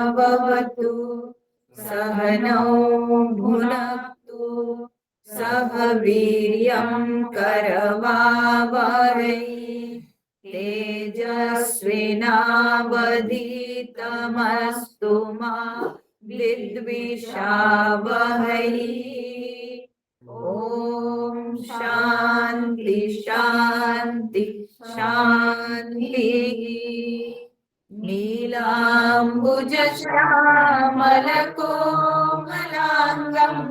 सहनावतु सहनौ भुनक्तु सह वीर्यं करवावहै तेजस्विनावधीतमस्तु मा विद्विषावहै। ओम शांति शांति शांति। नीलाम्बुजश्यामलकोमलाङ्गम्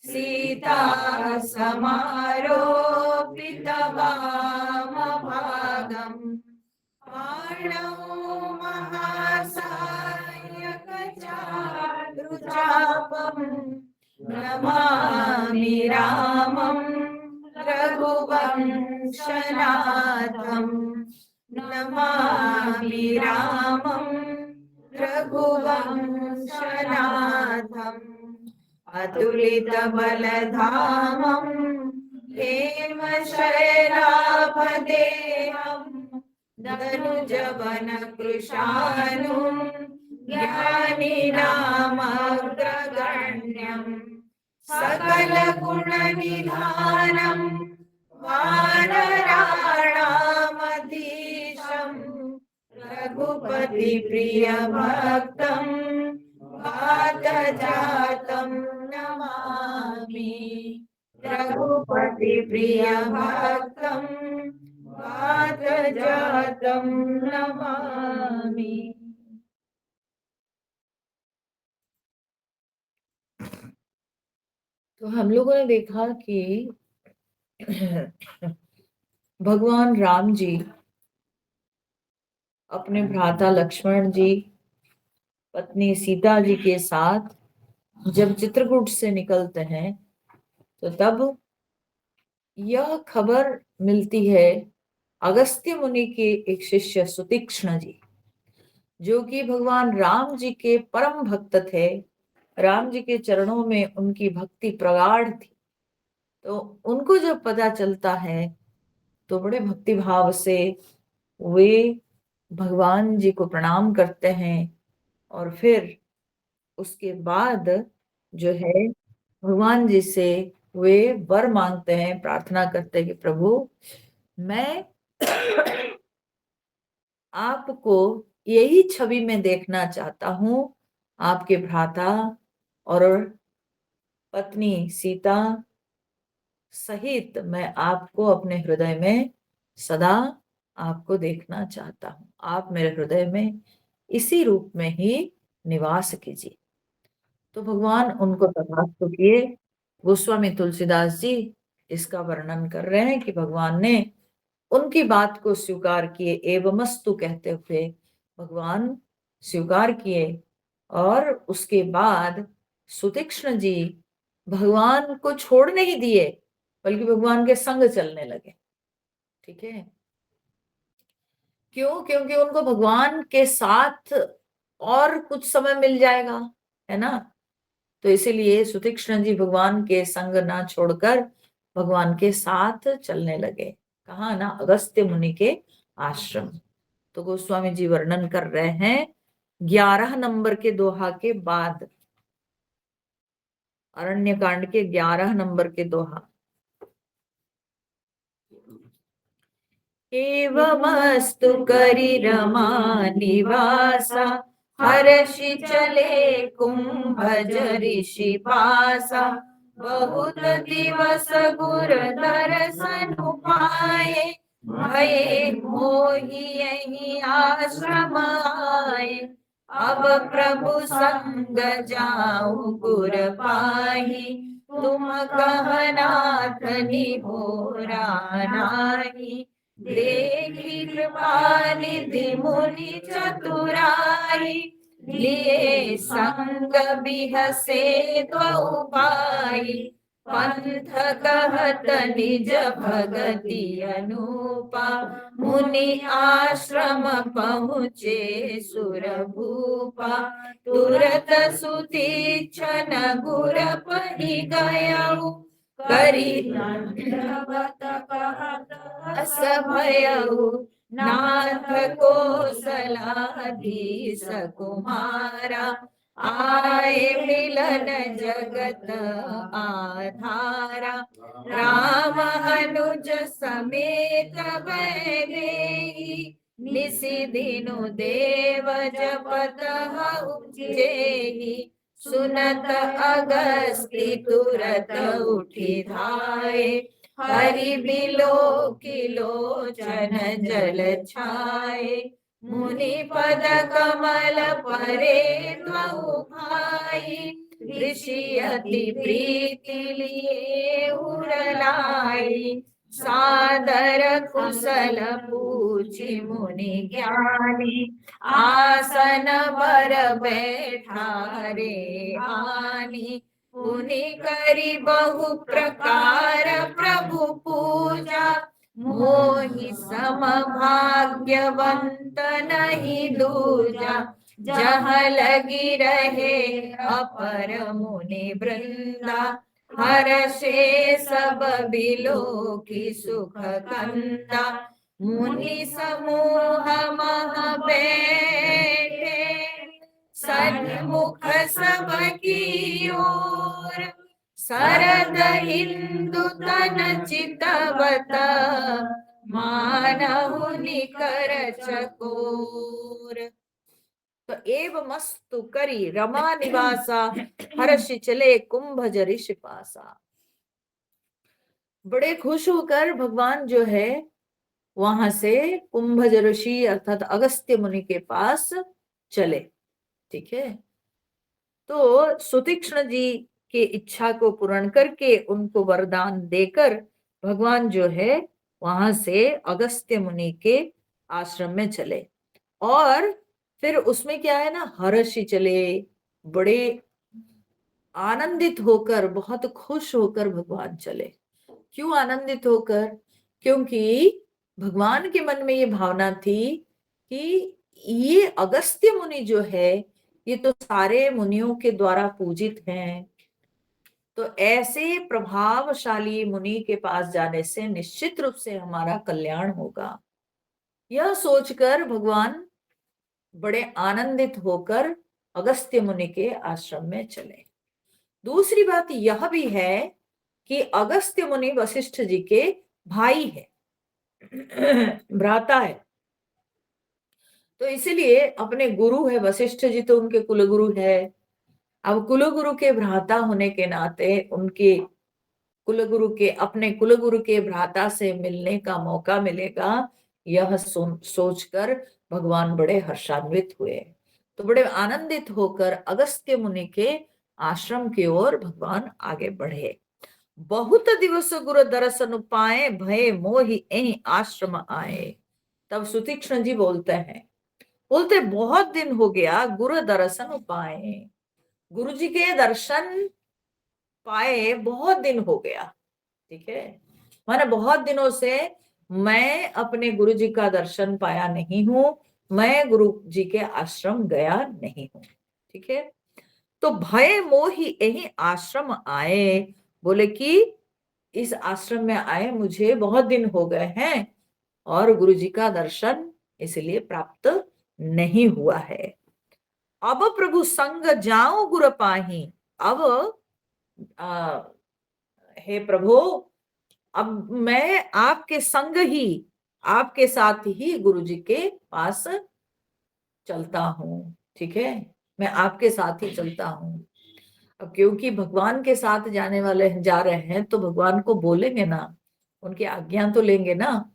सीतासमारोपितवामभागम् बाणौ महासायकचारुचापम् नमामि रामं रघुवंशनाथम् नमामि रामं रघुवंशनाथम् अतुलितबलधामं हेमशैलाभदेहम् धनुजवनकृशानुं ज्ञानिनामग्रगण्यम् सकलगुणनिधानं वानराणामधीशम् रघुपतिप्रियभक्तं वातजातं नमामि रघुपतिप्रियभक्तं वातजातं नमामि। तो हम लोगों ने देखा कि भगवान राम जी अपने भ्राता लक्ष्मण जी, पत्नी सीता जी के साथ जब चित्रकूट से निकलते हैं तो तब यह खबर मिलती है अगस्त्य मुनि के एक शिष्य सुतीक्ष्ण जी, जो कि भगवान राम जी के परम भक्त थे। राम जी के चरणों में उनकी भक्ति प्रगाढ़ थी। तो उनको जब पता चलता है तो बड़े भक्ति भाव से वे भगवान जी को प्रणाम करते हैं और फिर उसके बाद जो है भगवान जी से वे वर मांगते हैं, प्रार्थना करते हैं कि प्रभु मैं आपको यही छवि में देखना चाहता हूं, आपके भ्राता और पत्नी सीता सहित मैं आपको अपने हृदय में सदा आपको देखना चाहता हूं। आप मेरे हृदय में इसी रूप में ही निवास कीजिए। तो भगवान उनको तथास्तु किए। गोस्वामी तुलसीदास जी इसका वर्णन कर रहे हैं कि भगवान ने उनकी बात को स्वीकार किए, एवमस्तु कहते हुए भगवान स्वीकार किए। और उसके बाद सुतीक्ष्ण जी भगवान को छोड़ नहीं दिए, बल्कि भगवान के संग चलने लगे। ठीक है, क्यों? क्योंकि उनको भगवान के साथ और कुछ समय मिल जाएगा, है ना। तो इसीलिए सुतीक्ष्ण जी भगवान के संग ना छोड़कर भगवान के साथ चलने लगे। कहा ना, अगस्त्य मुनि के आश्रम। तो गोस्वामी जी वर्णन कर रहे हैं 11 नंबर के दोहा के बाद, अरण्य कांड के 11 नंबर के दोहा। एवमस्तु करि रमा निवासा हर्षि चले कुंभ ऋषि पासा बहुत दिवस गुर दर्शन पाए भये मोहि यही आश्रम आए अब प्रभु संग जाऊं गुर पाही तुम कहनाथ निभोरा नाही देखी कृपा निधि मुनि चतुराई लिए संग बिहसे द्वौ भाई, पंथ कहत निज भगति अनुपा, मुनि आश्रम पहुँचे सुर भूपा, तुरत सुतीक्षण गुर पहि गयउ, करी दंडवत कहत अस भयउ, नाथ कौशलाधीश कुमारा, आए मिलन जगत आधारा, राम अनुज समेत बैदेही, निसि दिनु देव जपत उजेहि, सुनत अगस्ति तुरत उठि धाये, हरि बिलो किलोचन जल छाये, मुनि पद कमल परे द्वौ भाई, ऋषि अति प्रीति लिए उरलाई, सादर कुशल पूछि मुनि ज्ञानी, आसन बर बैठारे आनी, पुनि करी बहु प्रकार प्रभु पूजा, मोहि सम भाग्यवंत नहीं दूजा, जहाँ लगी रहे अपर मुनि वृंदा, हर्षे सब बिलो की सुख कंदा, मुनि समूह मह बैठे, सन्मुख सब की ओर, शरद हिंदु तन चितवत, मानहु निकर चकोर। तो एव मस्तु करी रमा निवासा, हर्ष चले कुंभज ऋषि पासा। बड़े खुश होकर भगवान जो है वहां से कुंभज ऋषि अर्थात अगस्त्य मुनि के पास चले। ठीक है, तो सुतीक्ष्ण जी की इच्छा को पूर्ण करके उनको वरदान देकर भगवान जो है वहां से अगस्त्य मुनि के आश्रम में चले। और फिर उसमें क्या है ना, हर्षि चले, बड़े आनंदित होकर, बहुत खुश होकर भगवान चले। क्यों आनंदित होकर? क्योंकि भगवान के मन में ये भावना थी कि ये अगस्त्य मुनि जो है ये तो सारे मुनियों के द्वारा पूजित हैं, तो ऐसे प्रभावशाली मुनि के पास जाने से निश्चित रूप से हमारा कल्याण होगा। यह सोचकर भगवान बड़े आनंदित होकर अगस्त्य मुनि के आश्रम में चले। दूसरी बात यह भी है कि अगस्त्य मुनि वशिष्ठ जी के भाई है, भ्राता है, तो इसीलिए अपने गुरु है वशिष्ठ जी, तो उनके कुलगुरु है। अब कुलगुरु के भ्राता होने के नाते उनके कुलगुरु के, अपने कुलगुरु के भ्राता से मिलने का मौका मिलेगा, यह सोचकर भगवान बड़े हर्षान्वित हुए। तो बड़े आनंदित होकर अगस्त्य मुनि के आश्रम की ओर भगवान आगे बढ़े। बहुत दिवस गुरु दर्शन पाए, भय मोहि एहि आश्रम आए। तब सुतीक्ष्ण जी बोलते हैं, बोलते बहुत दिन हो गया गुरु दर्शन पाए, गुरु जी के दर्शन पाए बहुत दिन हो गया। ठीक है, माने बहुत दिनों से मैं अपने गुरु जी का दर्शन पाया नहीं हूं, मैं गुरु जी के आश्रम गया नहीं हूं। ठीक है, तो भय मोहि यही आश्रम आए, बोले कि इस आश्रम में आए मुझे बहुत दिन हो गए हैं और गुरु जी का दर्शन इसलिए प्राप्त नहीं हुआ है। अब प्रभु संग जाऊं गुरु पाही, अब हे प्रभु अब मैं आपके संग ही, आपके साथ ही गुरु जी के पास चलता हूँ। ठीक है, मैं आपके साथ ही चलता हूँ। अब क्योंकि भगवान के साथ जाने वाले जा रहे हैं तो भगवान को बोलेंगे ना, उनकी आज्ञा तो लेंगे ना,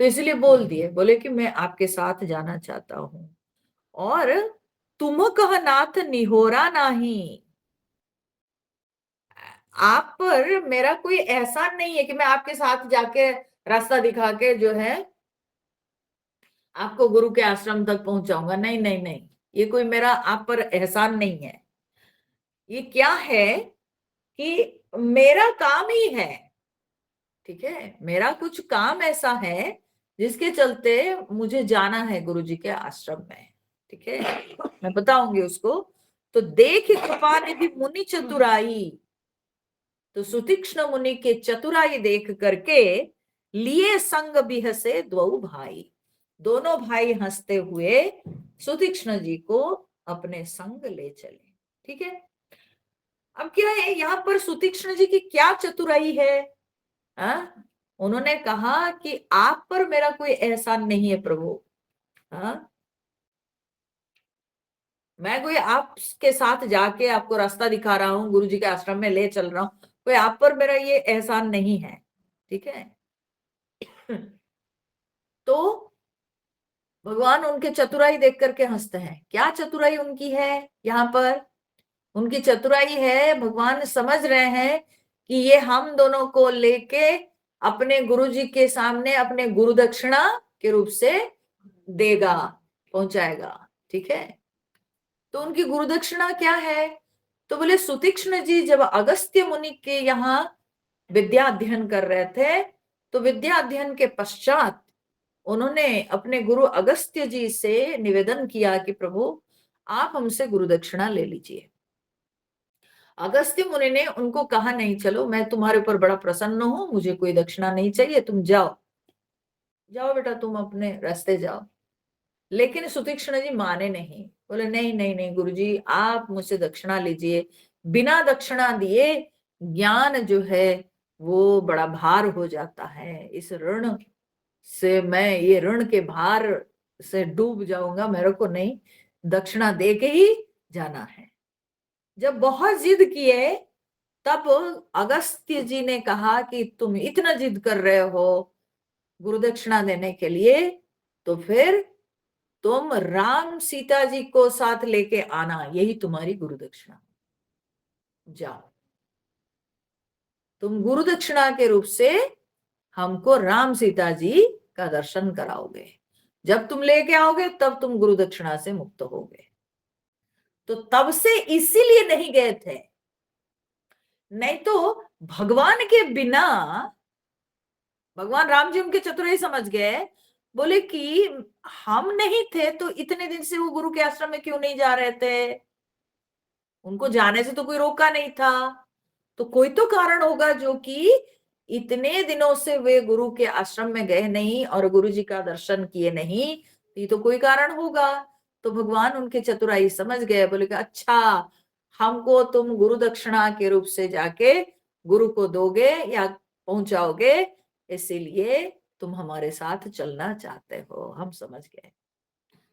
तो इसलिए बोल दिए, बोले कि मैं आपके साथ जाना चाहता हूँ। और तुम कह नाथ निहोरा नहीं, आप पर मेरा कोई एहसान नहीं है कि मैं आपके साथ जाके रास्ता दिखा के जो है आपको गुरु के आश्रम तक पहुंचाऊंगा। नहीं नहीं नहीं, ये कोई मेरा आप पर एहसान नहीं है। ये क्या है कि मेरा काम ही है, ठीक है, मेरा कुछ काम ऐसा है जिसके चलते मुझे जाना है गुरु जी के आश्रम में, ठीक है, मैं बताऊंगी उसको। तो देख कृपा निधि मुनि चतुराई, तो सुतीक्ष्ण मुनि के चतुराई देख करके लिए संग बिहसे द्वौ भाई, दोनों भाई हंसते हुए सुतीक्ष्ण जी को अपने संग ले चले, ठीक है। अब क्या है यहाँ पर सुतीक्ष्ण जी की क्या चतुराई है? हाँ, उन्होंने कहा कि आप पर मेरा कोई एहसान नहीं है प्रभु। हाँ, मैं कोई आपके साथ जाके आपको रास्ता दिखा रहा हूँ, गुरु जी के आश्रम में ले चल रहा हूँ, कोई आप पर मेरा ये एहसान नहीं है, ठीक है। तो भगवान उनके चतुराई देख करके हंसते हैं। क्या चतुराई उनकी है यहाँ पर? उनकी चतुराई है, भगवान समझ रहे हैं कि ये हम दोनों को लेके अपने गुरु जी के सामने अपने गुरु दक्षिणा के रूप से देगा, पहुंचाएगा, ठीक है। तो उनकी गुरु दक्षिणा क्या है? तो बोले सुतीक्ष्ण जी जब अगस्त्य मुनि के यहाँ विद्या अध्ययन कर रहे थे, तो विद्या अध्ययन के पश्चात उन्होंने अपने गुरु अगस्त्य जी से निवेदन किया कि प्रभु आप हमसे गुरु दक्षिणा ले लीजिए। अगस्त्य मुनि ने उनको कहा नहीं, चलो मैं तुम्हारे ऊपर बड़ा प्रसन्न हूं, मुझे कोई दक्षिणा नहीं चाहिए, तुम जाओ जाओ बेटा, तुम अपने रास्ते जाओ। लेकिन सुतीक्ष्ण जी माने नहीं, बोले नहीं नहीं नहीं गुरुजी, आप मुझसे दक्षिणा लीजिए, बिना दक्षिणा दिए ज्ञान जो है वो बड़ा भार हो जाता है, इस ऋण से मैं ये ऋण के भार से डूब जाऊंगा, मेरे को नहीं, दक्षिणा दे के ही जाना है। जब बहुत जिद किए, तब अगस्त्य जी ने कहा कि तुम इतना जिद कर रहे हो गुरु दक्षिणा देने के लिए, तो फिर तुम राम सीता जी को साथ लेके आना, यही तुम्हारी गुरु दक्षिणा, जाओ तुम गुरु दक्षिणा के रूप से हमको राम सीता जी का दर्शन कराओगे, जब तुम लेके आओगे तब तुम गुरु दक्षिणा से मुक्त होगे। तो तब से इसीलिए नहीं गए थे, नहीं तो भगवान के बिना, भगवान राम जी उनके चतुराई समझ गए, बोले कि हम नहीं थे तो इतने दिन से वो गुरु के आश्रम में क्यों नहीं जा रहे थे? उनको जाने से तो कोई रोका नहीं था, तो कोई तो कारण होगा जो कि इतने दिनों से वे गुरु के आश्रम में गए नहीं और गुरु जी का दर्शन किए नहीं, ये तो कोई कारण होगा। तो भगवान उनके चतुराई समझ गए, बोले कि अच्छा, हमको तुम गुरु दक्षिणा के रूप से जाके गुरु को दोगे या पहुंचाओगे, इसीलिए तुम हमारे साथ चलना चाहते हो, हम समझ गए।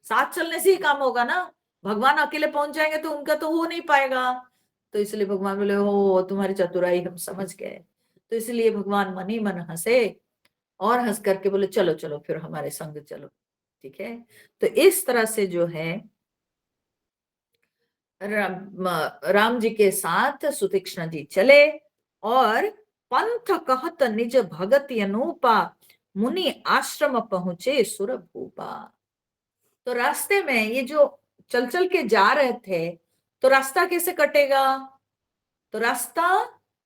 साथ चलने से ही काम होगा ना, भगवान अकेले पहुंच जाएंगे तो उनका तो हो नहीं पाएगा। तो इसलिए भगवान बोले हो तुम्हारी चतुराई हम समझ गए। तो इसलिए भगवान मन ही मन हंसे और हंस करके बोले चलो चलो फिर हमारे संग चलो, ठीक है। तो इस तरह से जो है राम जी के साथ सुतीक्ष्ण जी चले और पंथ कहत निज भगति अनूपा, मुनि आश्रम पहुंचे सुर भूपा। तो रास्ते में ये जो चल चल के जा रहे थे, तो रास्ता कैसे कटेगा? तो रास्ता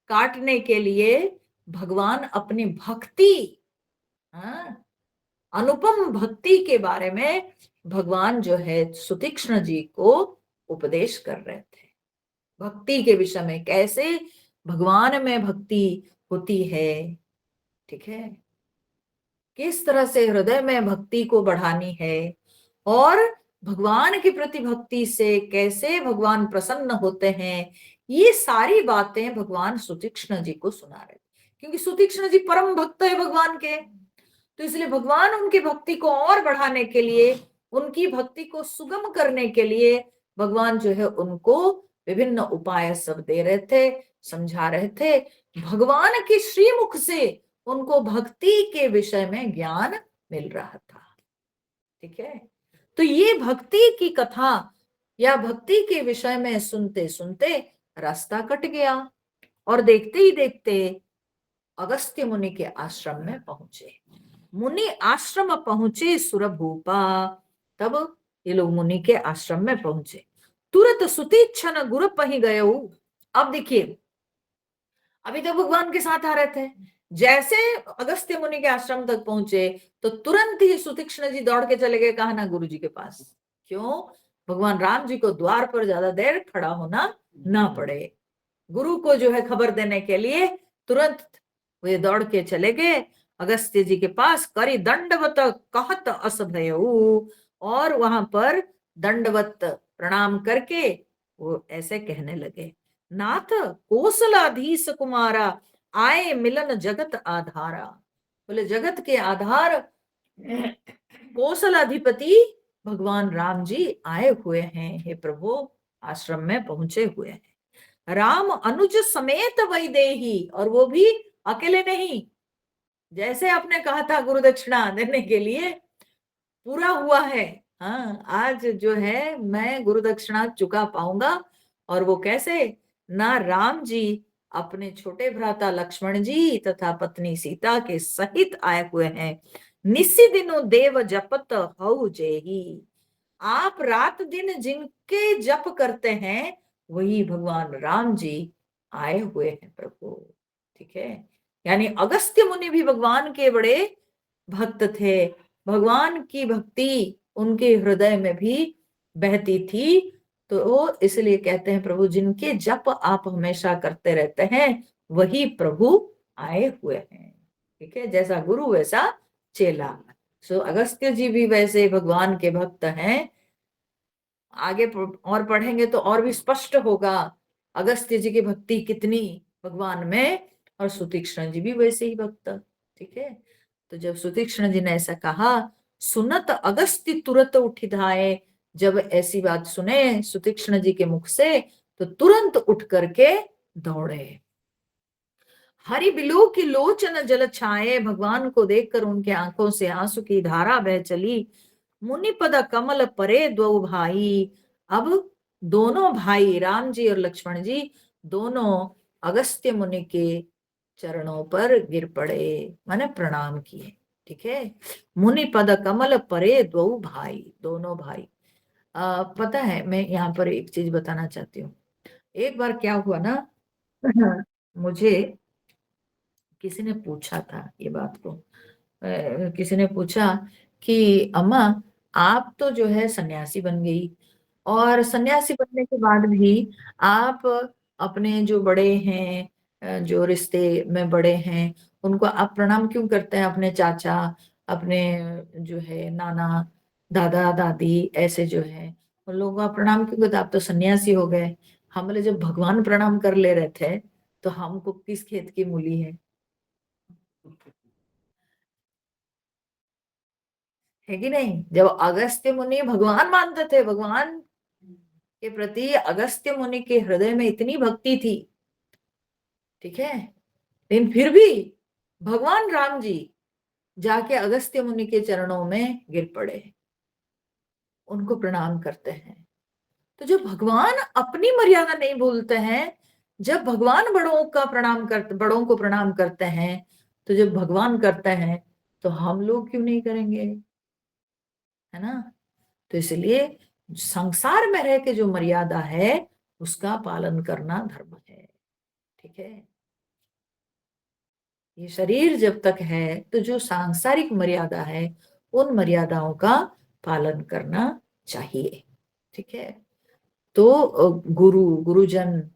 काटने के लिए भगवान अपनी भक्ति, हाँ, अनुपम भक्ति के बारे में भगवान जो है सुतीक्ष्ण जी को उपदेश कर रहे थे। भक्ति के विषय में, कैसे भगवान में भक्ति होती है, ठीक है, किस तरह से हृदय में भक्ति को बढ़ानी है, और भगवान के प्रति भक्ति से कैसे भगवान प्रसन्न होते हैं, ये सारी बातें भगवान सुतीक्ष्ण जी को सुना रहे, क्योंकि सुतीक्ष्ण जी परम भक्त है भगवान के। तो इसलिए भगवान उनकी भक्ति को और बढ़ाने के लिए, उनकी भक्ति को सुगम करने के लिए भगवान जो है उनको विभिन्न उपाय सब दे रहे थे, समझा रहे थे। भगवान के श्रीमुख से उनको भक्ति के विषय में ज्ञान मिल रहा था, ठीक है। तो ये भक्ति की कथा या भक्ति के विषय में सुनते सुनते रास्ता कट गया और देखते ही देखते अगस्त्य मुनि के आश्रम में पहुंचे। मुनि आश्रम पहुंचे सुरभूपा, तब ये लोग मुनि के आश्रम में पहुंचे। तुरंत सुतीक्षण गुरु पही गए। अब देखिए, अभी तो भगवान के साथ आ रहे थे, जैसे अगस्त्य मुनि के आश्रम तक पहुंचे तो तुरंत ही सुतीक्ष्ण जी दौड़ के चले गए, कहा ना, गुरु जी के पास। क्यों? भगवान राम जी को द्वार पर ज्यादा देर खड़ा होना ना पड़े। गुरु को जो है खबर देने के लिए तुरंत वे दौड़ के चले गए अगस्त्य जी के पास। करी दंडवत कहत अस भयऊ, और वहां पर दंडवत प्रणाम करके वो ऐसे कहने लगे, नाथ कोसलाधीश कुमारा, आए मिलन जगत आधारा। बोले, जगत के आधार कौशलाधिपति भगवान राम जी आए हुए हैं, हे प्रभु, आश्रम में पहुंचे हुए हैं। राम अनुज समेत वैदेही, और वो भी अकेले नहीं, जैसे आपने कहा था गुरु दक्षिणा देने के लिए, पूरा हुआ है। हाँ, आज जो है मैं गुरु दक्षिणा चुका पाऊंगा। और वो कैसे? ना, राम जी अपने छोटे भ्राता लक्ष्मण जी तथा पत्नी सीता के सहित आए हुए हैं। निसी दिनो देव जपत हऊ जेही, आप रात दिन जिनके जप करते हैं वही भगवान राम जी आए हुए हैं प्रभु। ठीक है, यानी अगस्त्य मुनि भी भगवान के बड़े भक्त थे, भगवान की भक्ति उनके हृदय में भी बहती थी। तो वो इसलिए कहते हैं, प्रभु जिनके जप आप हमेशा करते रहते हैं वही प्रभु आए हुए हैं। ठीक है, जैसा गुरु वैसा चेला। सो अगस्त्य जी भी वैसे भगवान के भक्त हैं। आगे और पढ़ेंगे तो और भी स्पष्ट होगा अगस्त्य जी की भक्ति कितनी भगवान में, और सुतीक्ष्ण जी भी वैसे ही भक्त। ठीक है, तो जब सुतीक्ष्ण जी ने ऐसा कहा, सुनत अगस्त्य तुरंत उठ धाये, जब ऐसी बात सुने सुतीक्ष्ण जी के मुख से तो तुरंत उठ करके दौड़े। हरि बिलो की लोचन जल छाए, भगवान को देखकर उनके आंखों से आंसू की धारा बह चली। मुनिपद कमल परे दो भाई, अब दोनों भाई राम जी और लक्ष्मण जी दोनों अगस्त्य मुनि के चरणों पर गिर पड़े, माने प्रणाम किए। ठीक है, मुनिपद कमल परे दो भाई, दोनों भाई। पता है, मैं यहाँ पर एक चीज बताना चाहती हूँ। एक बार क्या हुआ ना, मुझे किसी ने पूछा था ये बात को, किसी ने पूछा कि अम्मा, आप तो जो है सन्यासी बन गई, और सन्यासी बनने के बाद भी आप अपने जो बड़े हैं, जो रिश्ते में बड़े हैं, उनको आप प्रणाम क्यों करते हैं? अपने चाचा, अपने जो है नाना, दादा दादी, ऐसे जो है उन लोगों को आप प्रणाम क्यों करते? आप तो सन्यासी हो गए। हम बोले, जब भगवान प्रणाम कर ले रहे थे तो हमको किस खेत की मूली है कि नहीं? जब अगस्त्य मुनि भगवान मानते थे, भगवान के प्रति अगस्त्य मुनि के हृदय में इतनी भक्ति थी। ठीक है, लेकिन फिर भी भगवान राम जी जाके अगस्त्य मुनि के चरणों में गिर पड़े, उनको प्रणाम करते हैं। तो जो भगवान अपनी मर्यादा नहीं भूलते हैं, जब भगवान बड़ों को प्रणाम करते हैं, तो जब भगवान करते हैं तो हम लोग क्यों नहीं करेंगे? है ना? तो इसलिए संसार में रह के जो मर्यादा है उसका पालन करना धर्म है। ठीक है, ये शरीर जब तक है तो जो सांसारिक मर्यादा है उन मर्यादाओं का पालन करना चाहिए। ठीक है, तो गुरुजन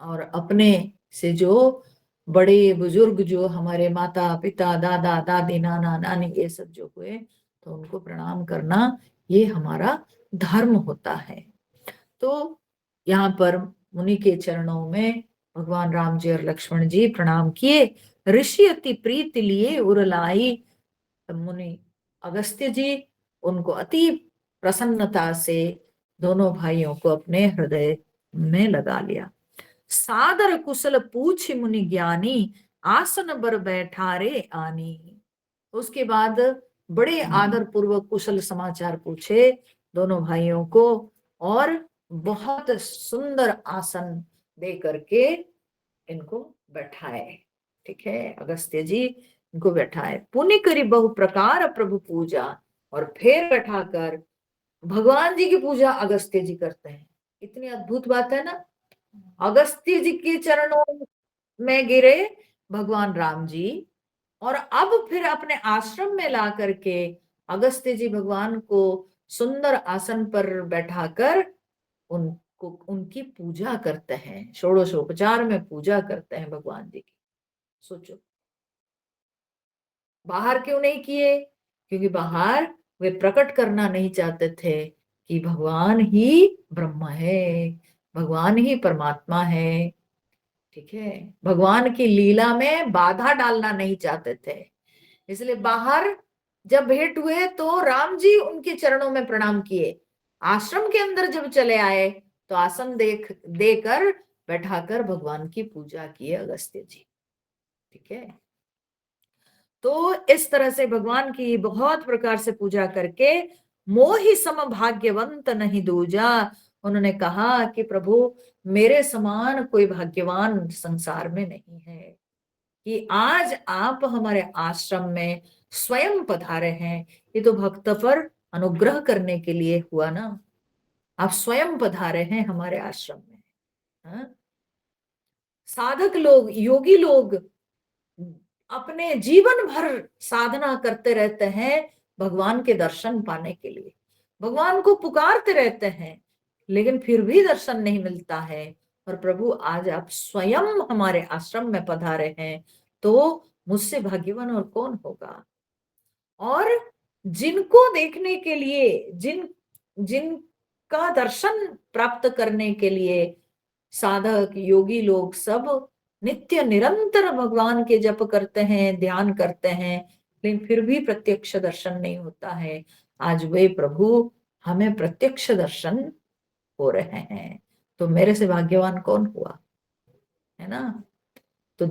और अपने से जो बड़े बुजुर्ग, जो हमारे माता पिता दादा दादी नाना नानी ये सब जो हुए, तो उनको प्रणाम करना ये हमारा धर्म होता है। तो यहाँ पर मुनि के चरणों में भगवान राम जी और लक्ष्मण जी प्रणाम किए। ऋषि अति प्रीति लिए उरलाई, मुनि अगस्त्य जी उनको अति प्रसन्नता से दोनों भाइयों को अपने हृदय में लगा लिया। सादर कुशल पूछ मुनि ज्ञानी, आसन बर बैठारे आनी। उसके बाद बड़े आदर पूर्वक कुशल समाचार पूछे दोनों भाइयों को, और बहुत सुंदर आसन दे करके इनको बैठाए। ठीक है, अगस्त्य जी इनको बैठाए। पुण्य करी बहु प्रकार प्रभु पूजा, और फिर बैठाकर भगवान जी की पूजा अगस्त्य जी करते हैं। इतनी अद्भुत बात है ना। अगस्त्य जी के चरणों में गिरे भगवान राम जी, और अब फिर अपने आश्रम में ला करके अगस्त्य जी भगवान को सुंदर आसन पर बैठाकर उनको उनकी पूजा करते हैं, षोडशोपचार में पूजा करते हैं भगवान जी की। सोचो, बाहर क्यों नहीं किए? क्योंकि बाहर वे प्रकट करना नहीं चाहते थे कि भगवान ही ब्रह्म है, भगवान ही परमात्मा है। ठीक है, भगवान की लीला में बाधा डालना नहीं चाहते थे। इसलिए बाहर जब भेंट हुए तो राम जी उनके चरणों में प्रणाम किए। आश्रम के अंदर जब चले आए तो आसन देकर बैठाकर भगवान की पूजा किए अगस्त्य जी। ठीक है, तो इस तरह से भगवान की बहुत प्रकार से पूजा करके मोहि सम भाग्यवंत नहीं दूजा, उन्होंने कहा कि प्रभु मेरे समान कोई भाग्यवान संसार में नहीं है कि आज आप हमारे आश्रम में स्वयं पधारे हैं। ये तो भक्त पर अनुग्रह करने के लिए हुआ ना, आप स्वयं पधारे हैं हमारे आश्रम में। हाँ? साधक लोग, योगी लोग अपने जीवन भर साधना करते रहते हैं भगवान के दर्शन पाने के लिए, भगवान को पुकारते रहते हैं, लेकिन फिर भी दर्शन नहीं मिलता है। और प्रभु आज आप स्वयं हमारे आश्रम में पधारे हैं, तो मुझसे भाग्यवान और कौन होगा। और जिनको देखने के लिए, जिनका दर्शन प्राप्त करने के लिए साधक योगी लोग सब नित्य निरंतर भगवान के जप करते हैं, ध्यान करते हैं, लेकिन फिर भी प्रत्यक्ष दर्शन नहीं होता है। आज वे प्रभु हमें प्रत्यक्ष दर्शन हो रहे हैं, तो मेरे से भाग्यवान कौन हुआ, है ना। तो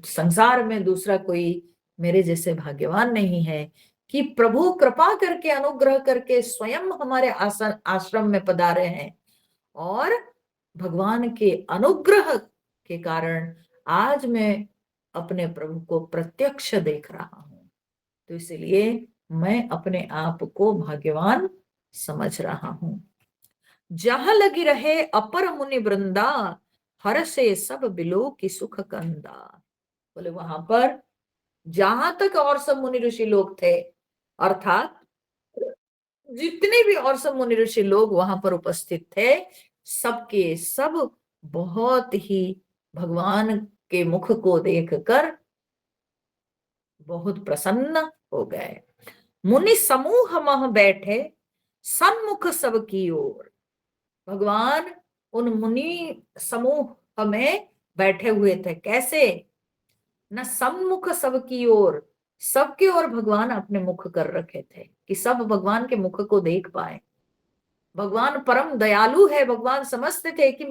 संसार में दूसरा कोई मेरे जैसे भाग्यवान नहीं है कि प्रभु कृपा करके अनुग्रह करके स्वयं हमारे आश्रम में पधारे हैं, और भगवान के अनुग्रह के कारण आज मैं अपने प्रभु को प्रत्यक्ष देख रहा हूं। तो इसलिए मैं अपने आप को भाग्यवान समझ रहा हूं। जहां लगी रहे अपर मुनि वृंदा, हर से सब बिलो की सुख कंदा। बोले वहां पर जहां तक और सब मुनि ऋषि लोग थे, अर्थात जितने भी और सब मुनि ऋषि लोग वहां पर उपस्थित थे, सबके सब बहुत ही भगवान के मुख को देखकर बहुत प्रसन्न हो गए। मुनि समूह मह बैठे सन्मुख सबकी ओर। भगवान उन मुनि समूह में बैठे हुए थे, कैसे न, सम्मुख सबकी ओर, सबके ओर भगवान अपने मुख कर रखे थे कि सब भगवान के मुख को देख पाए। भगवान परम दयालु है, भगवान समझते थे कि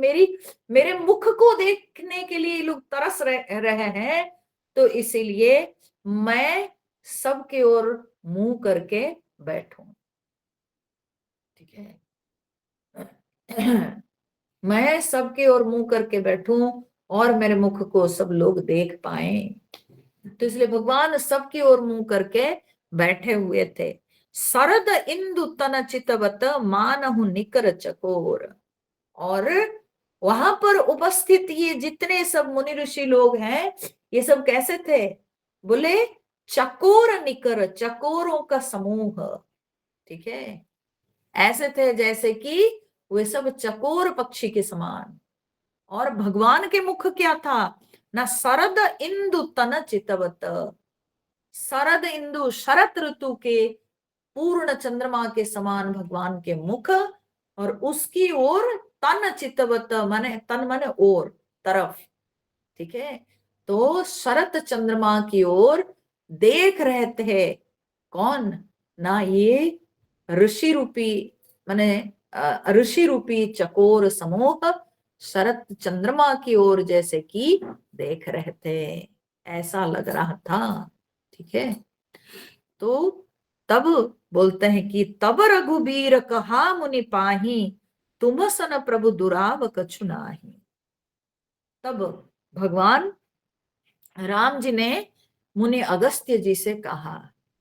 मेरे मुख को देखने के लिए लोग तरस रहे हैं, तो इसीलिए मैं सबके ओर मुंह करके बैठूं। ठीक है, मैं सबके ओर मुंह करके बैठूं और मेरे मुख को सब लोग देख पाए। तो इसलिए भगवान सबकी ओर मुंह करके बैठे हुए थे। शरद इंदु तन चितवत मानहु निकर चकोर। और वहां पर उपस्थित ये जितने सब मुनि ऋषि लोग हैं, ये सब कैसे थे? बोले चकोर निकर, चकोरों का समूह। ठीक है, ऐसे थे जैसे कि वे सब चकोर पक्षी के समान। और भगवान के मुख क्या था ना, शरद इंदु तन चितवत। शरद इंदु, शरत ऋतु के पूर्ण चंद्रमा के समान भगवान के मुख, और उसकी ओर तन चितवत, माने तन माने ओर, तरफ। ठीक है, तो शरत चंद्रमा की ओर देख रहे थे कौन ना, ये ऋषि रूपी, माने ऋषि रूपी चकोर समूह शरत चंद्रमा की ओर जैसे कि देख रहे थे, ऐसा लग रहा था। ठीक है, तो तब बोलते हैं कि तब रघुबीर कहा मुनि पाही, तुम सन प्रभु दुराव कछु नाही। तब भगवान राम जी ने मुनि अगस्त्य जी से कहा,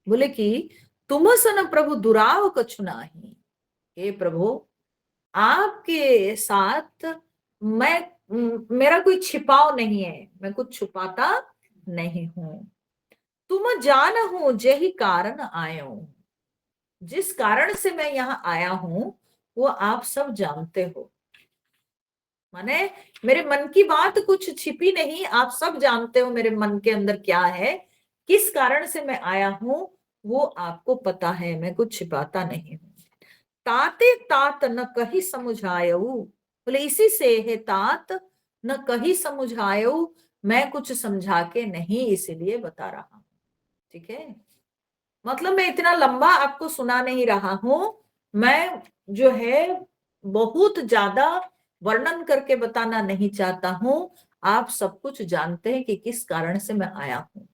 बोले कि तुम सन प्रभु दुराव कछु नाही, हे प्रभु, आपके साथ मेरा कोई छिपाव नहीं है, मैं कुछ छुपाता नहीं हूं। तुम जान हो जेहि कारण आयो, जिस कारण से मैं यहाँ आया हूं वो आप सब जानते हो। माने मेरे मन की बात कुछ छिपी नहीं, आप सब जानते हो मेरे मन के अंदर क्या है, किस कारण से मैं आया हूं वो आपको पता है, मैं कुछ छिपाता नहीं हूं। ताते तात न कही समुझायऊ, बोले इसी से है तात न कही समुझायऊ, मैं कुछ समझा के नहीं इसीलिए बता रहा हूं। ठीक है, मतलब मैं इतना लंबा आपको सुना नहीं रहा हूं, मैं जो है बहुत ज्यादा वर्णन करके बताना नहीं चाहता हूं, आप सब कुछ जानते हैं कि किस कारण से मैं आया हूं।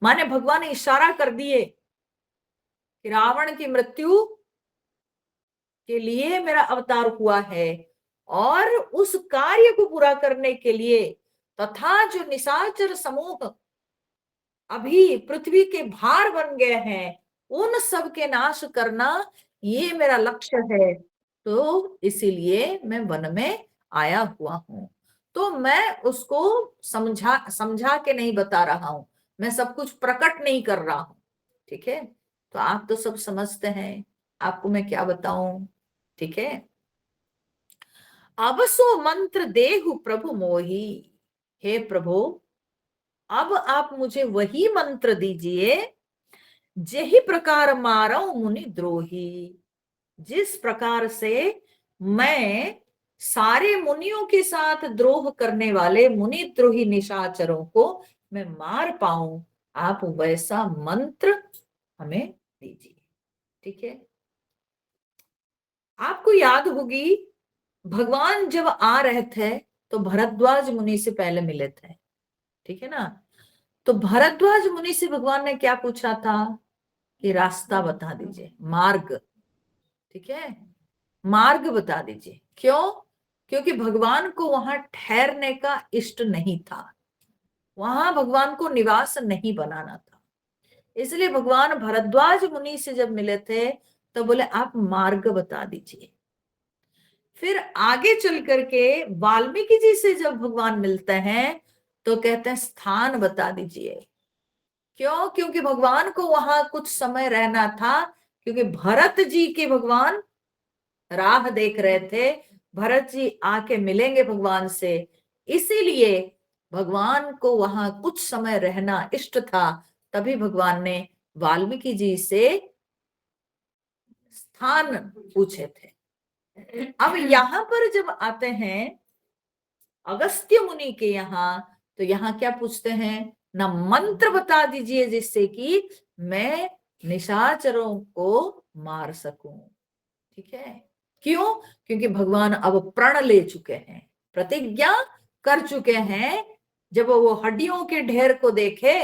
माने भगवान ने इशारा कर दिए कि रावण की मृत्यु के लिए मेरा अवतार हुआ है, और उस कार्य को पूरा करने के लिए तथा जो निशाचर समूह अभी पृथ्वी के भार बन गए हैं उन सब के नाश करना ये मेरा लक्ष्य है। तो इसीलिए मैं वन में आया हुआ हूं। तो मैं उसको समझा समझा के नहीं बता रहा हूं, मैं सब कुछ प्रकट नहीं कर रहा हूं। ठीक है, तो आप तो सब समझते हैं, आपको मैं क्या बताऊं। ठीक है, अब सो मंत्र देहु प्रभु मोही, हे प्रभु अब आप मुझे वही मंत्र दीजिए, जेहि प्रकार मारो मुनि द्रोही, जिस प्रकार से मैं सारे मुनियों के साथ द्रोह करने वाले मुनि द्रोही निशाचरों को मैं मार पाऊं, आप वैसा मंत्र हमें दीजिए। ठीक है, आपको याद होगी भगवान जब आ रहे थे तो भरद्वाज मुनि से पहले मिले थे। ठीक है ना, तो भरद्वाज मुनि से भगवान ने क्या पूछा था कि रास्ता बता दीजिए, मार्ग। ठीक है, मार्ग बता दीजिए। क्यों? क्योंकि भगवान को वहां ठहरने का इष्ट नहीं था, वहां भगवान को निवास नहीं बनाना था। इसलिए भगवान भरद्वाज मुनि से जब मिले थे तो बोले आप मार्ग बता दीजिए। फिर आगे चल करके वाल्मीकि जी से जब भगवान मिलते हैं तो कहते हैं स्थान बता दीजिए। क्यों? क्योंकि भगवान को वहां कुछ समय रहना था, क्योंकि भरत जी के भगवान राह देख रहे थे, भरत जी आके मिलेंगे भगवान से, इसीलिए भगवान को वहां कुछ समय रहना इष्ट था। तभी भगवान ने वाल्मीकि जी से स्थान पूछे थे। अब यहाँ पर जब आते हैं अगस्त्य मुनि के यहाँ, तो यहाँ क्या पूछते हैं ना, मंत्र बता दीजिए जिससे कि मैं निशाचरों को मार सकूं। ठीक है, क्यों? क्योंकि भगवान अब प्रण ले चुके हैं, प्रतिज्ञा कर चुके हैं। जब वो हड्डियों के ढेर को देखे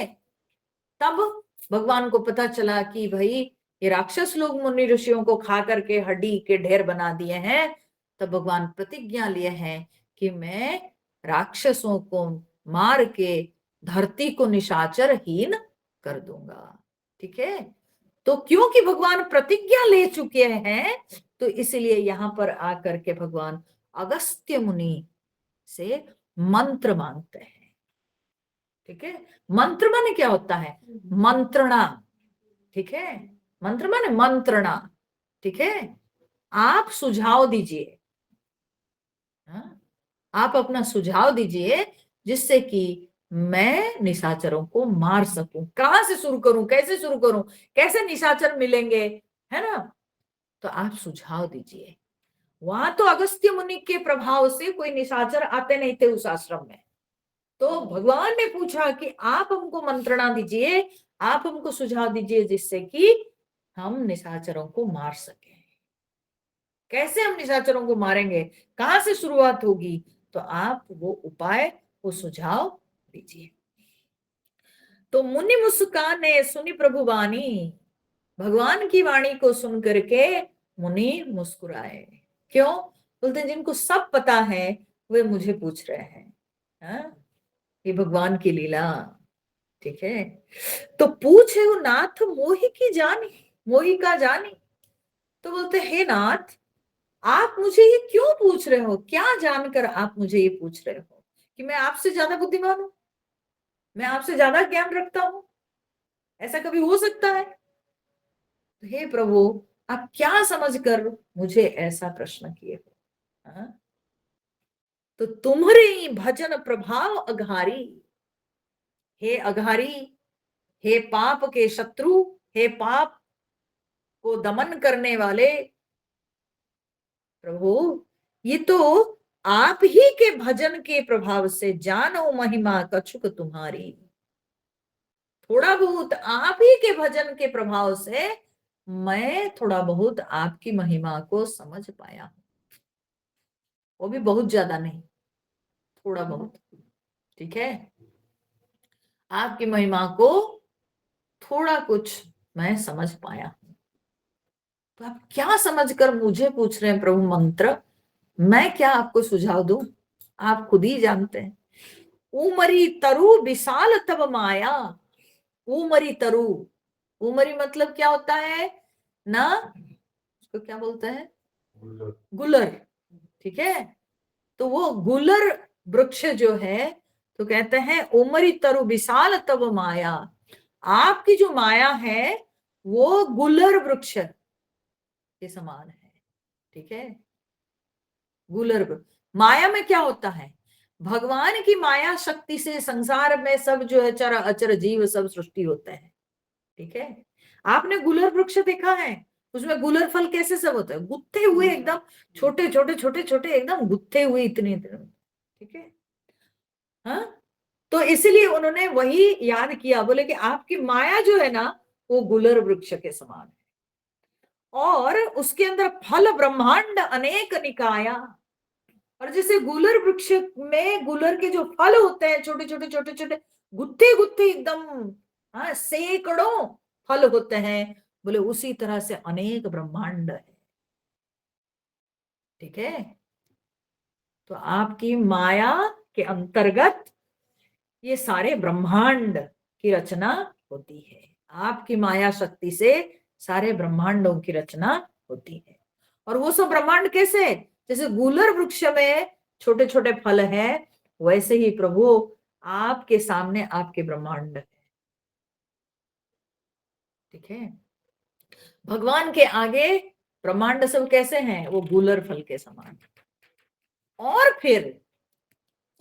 तब भगवान को पता चला कि भाई ये राक्षस लोग मुनि ऋषियों को खा करके हड्डी के ढेर बना दिए हैं। तब भगवान प्रतिज्ञा लिए हैं कि मैं राक्षसों को मार के धरती को निशाचर हीन कर दूंगा। ठीक है, तो क्योंकि भगवान प्रतिज्ञा ले चुके हैं तो इसलिए यहां पर आकर के भगवान अगस्त्य मुनि से मंत्र मांगते हैं। ठीक है, मंत्र माने क्या होता है? मंत्रणा। ठीक है, मंत्र माने मंत्रणा। ठीक है, आप सुझाव दीजिए, हाँ? आप अपना सुझाव दीजिए जिससे कि मैं निशाचरों को मार सकूं। कहां से शुरू करूं, कैसे शुरू करूं, कैसे निशाचर मिलेंगे, है ना? तो आप सुझाव दीजिए। वहां तो अगस्त्य मुनि के प्रभाव से कोई निशाचर आते नहीं थे उस आश्रम में। तो भगवान ने पूछा कि आप हमको मंत्रणा दीजिए, आप हमको सुझाव दीजिए जिससे कि हम निशाचरों को मार सके। कैसे हम निशाचरों को मारेंगे, कहां से शुरुआत होगी? तो आप वो उपाय, वो सुझाव दीजिए। तो मुनि मुस्काने सुनी प्रभु वाणी, भगवान की वाणी को सुन करके मुनि मुस्कुराए। क्यों? बोलते जिनको सब पता है वे मुझे पूछ रहे हैं, हाँ? ये भगवान की लीला। ठीक है, तो पूछे वो नाथ मोहि की जानी, मोहि का जानी। तो बोलते हे नाथ आप मुझे ये क्यों पूछ रहे हो? क्या जानकर आप मुझे ये पूछ रहे हो कि मैं आपसे ज्यादा बुद्धिमान हूं, मैं आपसे ज्यादा ज्ञान रखता हूं? ऐसा कभी हो सकता है? तो हे प्रभु, आप क्या समझकर मुझे ऐसा प्रश्न किए हो? हाँ? तो तुम्हारे ही भजन प्रभाव अघारी, हे अघारी, हे पाप के शत्रु, हे पाप को दमन करने वाले प्रभु, ये तो आप ही के भजन के प्रभाव से जानो महिमा कछुक तुम्हारी। थोड़ा बहुत आप ही के भजन के प्रभाव से मैं थोड़ा बहुत आपकी महिमा को समझ पाया हूं, वो भी बहुत ज्यादा नहीं, थोड़ा बहुत। ठीक है, आपकी महिमा को थोड़ा कुछ मैं समझ पाया हूं। तो आप क्या समझकर मुझे पूछ रहे हैं प्रभु मंत्र? मैं क्या आपको सुझाव दूं? आप खुद ही जानते हैं। उमरी तरु विशाल तब माया। उमरी तरु, उमरी मतलब क्या होता है ना, उसको क्या बोलते हैं? गुलर। ठीक है, तो वो गुलर वृक्ष जो है, तो कहते हैं उमरी तरु विशाल तब माया। आपकी जो माया है वो गुलर वृक्ष के समान है। ठीक है, गुलर माया में क्या होता है? भगवान की माया शक्ति से संसार में सब जो है चर अचर जीव सब सृष्टि होते हैं। ठीक है, आपने गुलर वृक्ष देखा है? उसमें गुलर फल कैसे सब होता है? गुत्थे हुए एकदम, छोटे छोटे छोटे छोटे एकदम गुत्थे हुए इतने इतने। ठीक है, हाँ, तो इसलिए उन्होंने वही याद किया, बोले कि आपकी माया जो है ना वो गुलर वृक्ष के समान है, और उसके अंदर फल ब्रह्मांड अनेक निकाया। और जैसे गुलर वृक्ष में गुलर के जो फल होते हैं छोटे छोटे छोटे छोटे गुत्थे गुत्थे एकदम, हाँ, सैकड़ों फल होते हैं, बोले उसी तरह से अनेक ब्रह्मांड है। ठीक है, तो आपकी माया के अंतर्गत ये सारे ब्रह्मांड की रचना होती है। आपकी माया शक्ति से सारे ब्रह्मांडों की रचना होती है। और वो सब ब्रह्मांड कैसे? जैसे गुलर वृक्ष में छोटे छोटे फल है, वैसे ही प्रभु आपके सामने आपके ब्रह्मांड है। ठीक है, भगवान के आगे ब्रह्मांड सब कैसे हैं? वो गुलर फल के समान। और फिर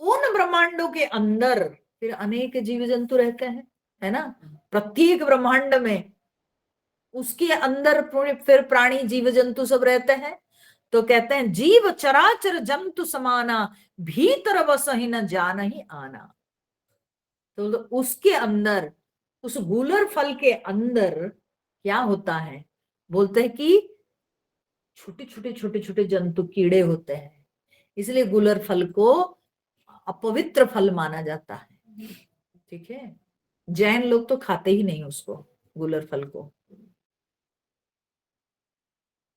उन ब्रह्मांडों के अंदर फिर अनेक जीव जंतु रहते हैं, है ना? प्रत्येक ब्रह्मांड में उसके अंदर फिर प्राणी जीव जंतु सब रहते हैं। तो कहते हैं जीव चराचर जंतु समाना, भीतर बस ही न जान ही आना। तो उसके अंदर, उस गूलर फल के अंदर क्या होता है? बोलते हैं कि छोटे छोटे छोटे छोटे जंतु कीड़े होते हैं, इसलिए गूलर फल को अपवित्र फल माना जाता है। ठीक है, जैन लोग तो खाते ही नहीं उसको, गूलर फल को,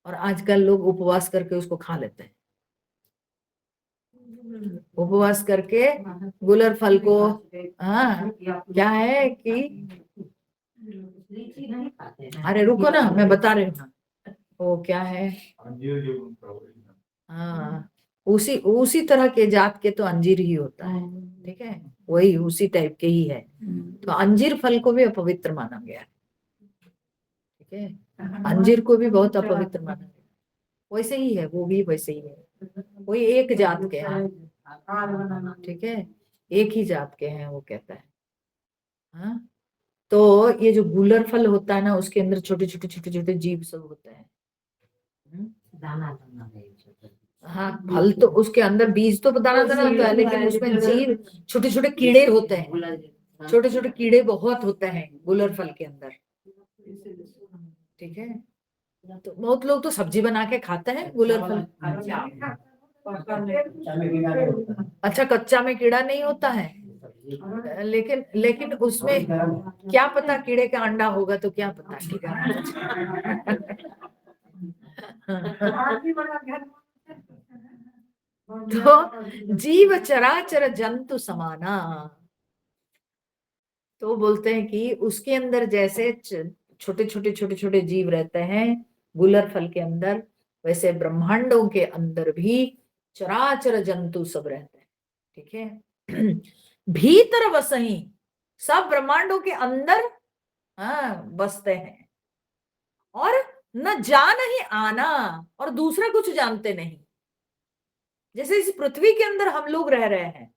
और आजकल लोग उपवास करके उसको खा लेते हैं। उपवास करके गुलर फल को, हाँ, क्या है कि, अरे रुको ना, मैं बता रही हूँ ना, वो क्या है, हाँ, उसी उसी तरह के जात के तो अंजीर ही होता है। ठीक है, वही उसी टाइप के ही है। तो अंजीर फल को भी अपवित्र माना गया है। ठीक है, अंजीर को भी बहुत अपवित्र माना गया, वैसे ही है, वो भी वैसे ही है, वही एक जात के हैं। ठीक है, एक ही जात के हैं, वो कहता है। हाँ, तो ये जो गूलर फल होता है ना, उसके अंदर छोटे छोटे छोटे छोटे जीव सब होते हैं। दाना दाना, हाँ, फल तो उसके अंदर बीज तो दाना दाना होता है, लेकिन उसमें जीव छोटे छोटे कीड़े होते हैं, छोटे छोटे कीड़े बहुत होते हैं गूलर फल के अंदर। ठीक है, तो बहुत लोग तो सब्जी बना के खाते हैं गूलर फल। अच्छा, कच्चा में कीड़ा नहीं होता है, लेकिन लेकिन उसमें क्या पता, कीड़े का अंडा होगा तो क्या पता, ठीक है। तो जीव चराचर जंतु समाना, तो बोलते हैं कि उसके अंदर जैसे छोटे छोटे छोटे छोटे जीव रहते हैं गुलर फल के अंदर, वैसे ब्रह्मांडों के अंदर भी चराचर जंतु सब रहते हैं, ठीक है। भीतर वसही, सब ब्रह्मांडों के अंदर बसते हैं, और न जान ही आना, और दूसरा कुछ जानते नहीं। जैसे इस पृथ्वी के अंदर हम लोग रह रहे हैं,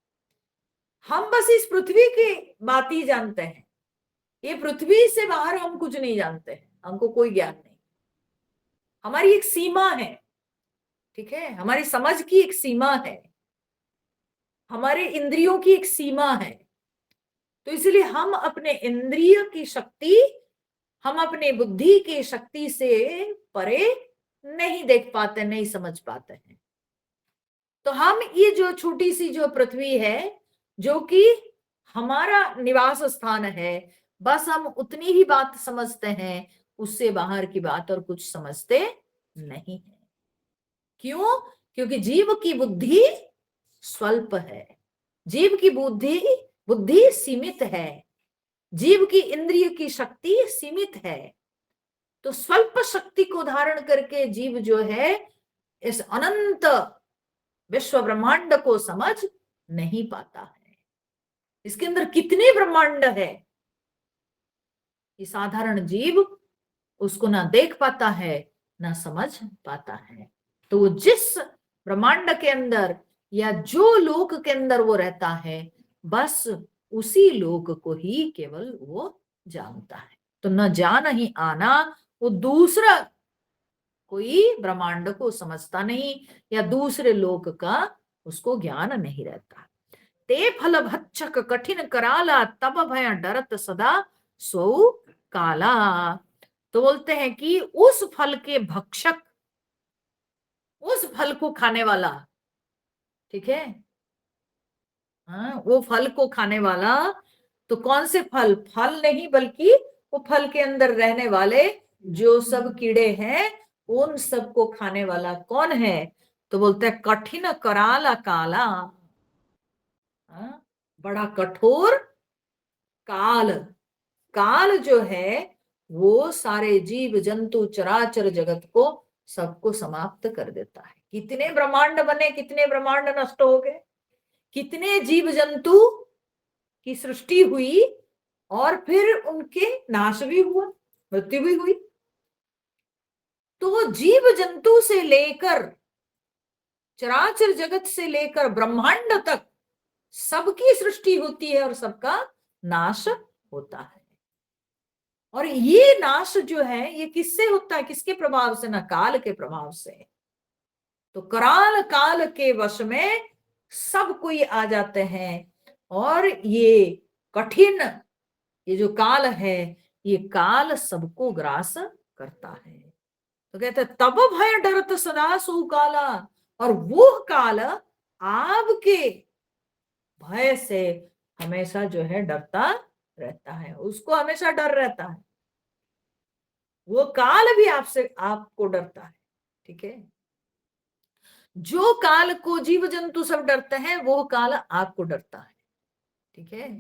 हम बस इस पृथ्वी की बात ही जानते हैं, ये पृथ्वी से बाहर हम कुछ नहीं जानते हैं, हमको कोई ज्ञान नहीं। हमारी एक सीमा है, ठीक है, हमारी समझ की एक सीमा है, हमारे इंद्रियों की एक सीमा है। तो इसलिए हम अपने इंद्रिय की शक्ति, हम अपने बुद्धि की शक्ति से परे नहीं देख पाते, नहीं समझ पाते हैं। तो हम ये जो छोटी सी जो पृथ्वी है, जो कि हमारा निवास स्थान है, बस हम उतनी ही बात समझते हैं, उससे बाहर की बात और कुछ समझते नहीं है। क्यों? क्योंकि जीव की बुद्धि स्वल्प है, जीव की बुद्धि बुद्धि सीमित है, जीव की इंद्रिय की शक्ति सीमित है। तो स्वल्प शक्ति को धारण करके जीव जो है इस अनंत विश्व ब्रह्मांड को समझ नहीं पाता है। इसके अंदर कितने ब्रह्मांड है, ये साधारण जीव उसको ना देख पाता है, ना समझ पाता है। तो जिस ब्रह्मांड के अंदर या जो लोक के अंदर वो रहता है, बस उसी लोक को ही केवल वो जानता है। तो न जान ही आना, वो दूसरा कोई ब्रह्मांड को समझता नहीं, या दूसरे लोक का उसको ज्ञान नहीं रहता। ते फल भक्षक कठिन कराला, तब भय डरत सदा सो काला। तो बोलते हैं कि उस फल के भक्षक, उस फल को खाने वाला, ठीक है, हाँ, वो फल को खाने वाला, तो कौन से फल, फल नहीं बल्कि वो फल के अंदर रहने वाले जो सब कीड़े हैं, उन सबको खाने वाला कौन है? तो बोलते हैं कठिन कराला काला, हाँ, बड़ा कठोर काल। काल जो है वो सारे जीव जंतु चराचर जगत को सबको समाप्त कर देता है। कितने ब्रह्मांड बने, कितने ब्रह्मांड नष्ट हो गए, कितने जीव जंतु की सृष्टि हुई, और फिर उनके नाश भी हुआ, मृत्यु भी हुई। तो जीव जंतु से लेकर चराचर जगत से लेकर ब्रह्मांड तक सबकी सृष्टि होती है और सबका नाश होता है। और ये नाश जो है ये किससे होता है, किसके प्रभाव से? ना काल के प्रभाव से। तो कराल काल के वश में सब कोई आ जाते हैं, और ये कठिन, ये जो काल है, ये काल सबको ग्रास करता है। तो कहते तब भय डरत सदा सो काला, और वो काल आपके भय से हमेशा जो है डरता रहता है, उसको हमेशा डर रहता है, वो काल भी आपसे, आपको डरता है, ठीक है। जो काल को जीव जंतु सब डरते हैं, वो काल आपको डरता है, ठीक है।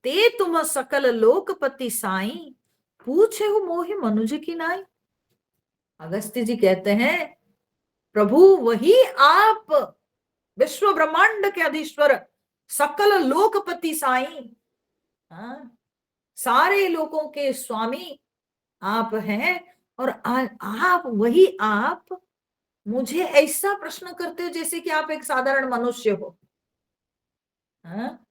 ते तुम सकल लोकपति साई, पूछे हो मोहि मनुज की नाई। अगस्त्य जी कहते हैं प्रभु वही आप, विश्व ब्रह्मांड के अधीश्वर, सकल लोकपति साई, हाँ, सारे लोगों के स्वामी आप हैं। और आप वही आप मुझे ऐसा प्रश्न करते हो जैसे कि आप एक साधारण मनुष्य हो, हाँ?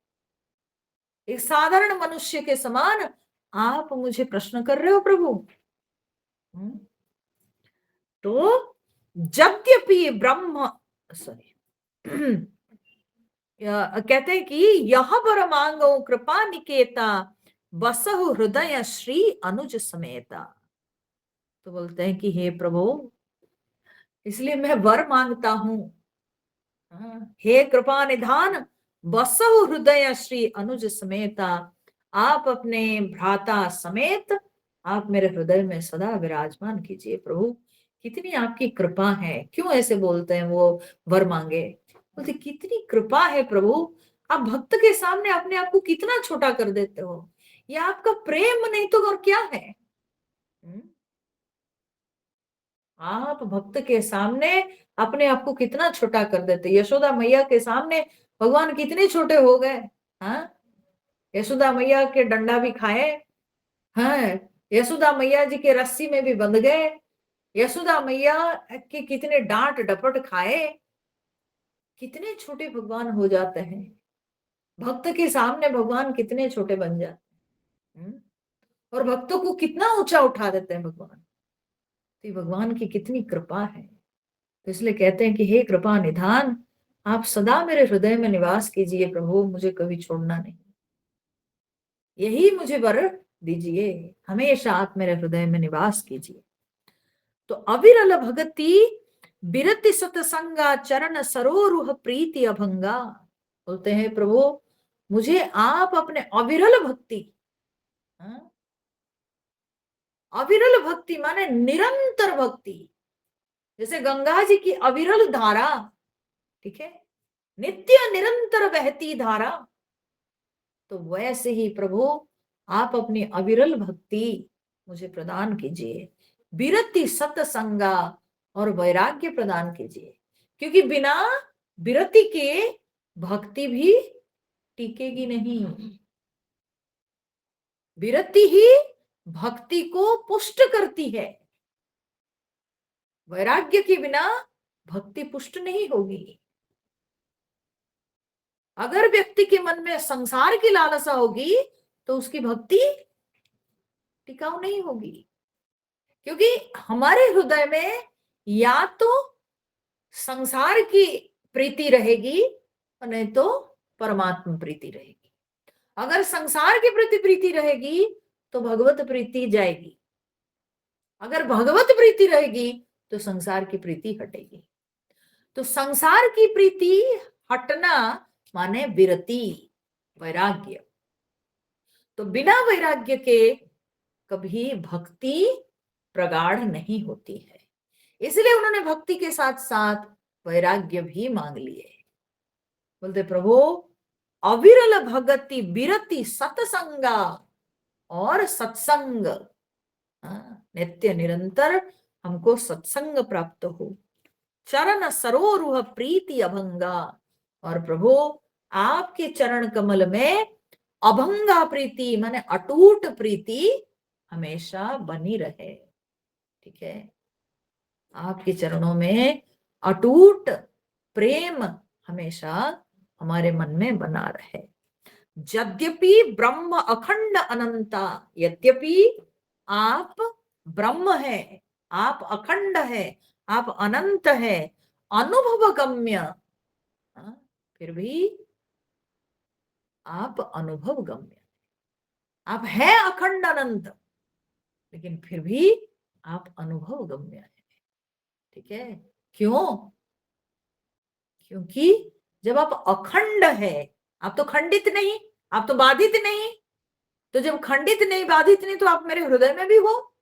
एक साधारण मनुष्य के समान आप मुझे प्रश्न कर रहे हो प्रभु। हम्म? तो यद्यपि ब्रह्म, सॉरी, कहते हैं कि यह वर मांगो कृपा निकेता, बसहु हृदय श्री अनुज समेता। तो बोलते हैं कि हे प्रभु, इसलिए मैं वर मांगता हूं, हे कृपा निधान, बसहु हृदय श्री अनुज समेता। आप अपने भ्राता समेत आप मेरे हृदय में सदा विराजमान कीजिए प्रभु। कितनी आपकी कृपा है। क्यों ऐसे बोलते हैं वो वर मांगे? बोलते कितनी कृपा है प्रभु, आप भक्त के सामने अपने आप को कितना छोटा कर देते हो। यह आपका प्रेम नहीं तो और क्या है? हम्म? आप भक्त के सामने अपने आप को कितना छोटा कर देते। यशोदा मैया के सामने भगवान कितने छोटे हो गए। हाँ, यशोदा मैया के डंडा भी खाए। हाँ, यशोदा मैया जी के रस्सी में भी बंध गए। यशोदा मैया के कितने डांट डपट खाए। कितने छोटे भगवान हो जाते हैं। भक्त के सामने भगवान कितने छोटे बन जाते हैं। और भक्तों को कितना ऊंचा उठा देते हैं भगवान। तो ये भगवान की कितनी कृपा है। तो इसलिए कहते हैं कि हे कृपा निधान, आप सदा मेरे हृदय में निवास कीजिए प्रभु, मुझे कभी छोड़ना नहीं। यही मुझे वर दीजिए, हमेशा आप मेरे हृदय में निवास कीजिए। तो अविरल भगति बिरति सतसंगा चरण सरोरुह प्रीति अभंगा। बोलते हैं प्रभु, मुझे आप अपने अविरल भक्ति, हाँ? अविरल भक्ति माने निरंतर भक्ति, जैसे गंगा जी की अविरल धारा, ठीक है, नित्य निरंतर बहती धारा, तो वैसे ही प्रभु आप अपनी अविरल भक्ति मुझे प्रदान कीजिए। विरति सत्संगा, और वैराग्य प्रदान कीजिए, क्योंकि बिना विरति के भक्ति भी टिकेगी नहीं। विरति ही भक्ति को पुष्ट करती है। वैराग्य के बिना भक्ति पुष्ट नहीं होगी। अगर व्यक्ति के मन में संसार की लालसा होगी तो उसकी भक्ति टिकाऊ नहीं होगी, क्योंकि हमारे हृदय में या तो संसार की प्रीति रहेगी और नहीं तो परमात्मा प्रीति रहेगी। अगर संसार की प्रति प्रीति रहेगी तो भगवत प्रीति जाएगी, अगर भगवत प्रीति रहेगी तो संसार की प्रीति हटेगी। तो संसार की प्रीति हटना माने विरति, वैराग्य। तो बिना वैराग्य के कभी भक्ति प्रगाढ़ नहीं होती है। इसलिए उन्होंने भक्ति के साथ साथ वैराग्य भी मांग लिए। बोलते प्रभु, अविरल भगति बिरति सत्संगा, और सत्संग, नित्य निरंतर हमको सत्संग प्राप्त हो। चरण सरोरुह प्रीति अभंगा, और प्रभु आपके चरण कमल में अभंगा प्रीति माने अटूट प्रीति हमेशा बनी रहे। ठीक है, आपके चरणों में अटूट प्रेम हमेशा हमारे मन में बना रहे। यद्यपि ब्रह्म अखंड अनंता, यद्यपि आप ब्रह्म है, आप अखंड है, आप अनंत है, अनुभव गम्य, फिर भी आप अनुभव गम्य। आप है अखंड अनंत, लेकिन फिर भी आप अनुभव गम्य है। ठीक है, क्यों? क्योंकि जब आप अखंड है, आप तो खंडित नहीं, आप तो बाधित नहीं। तो जब खंडित नहीं, बाधित नहीं, तो आप मेरे हृदय में भी हो,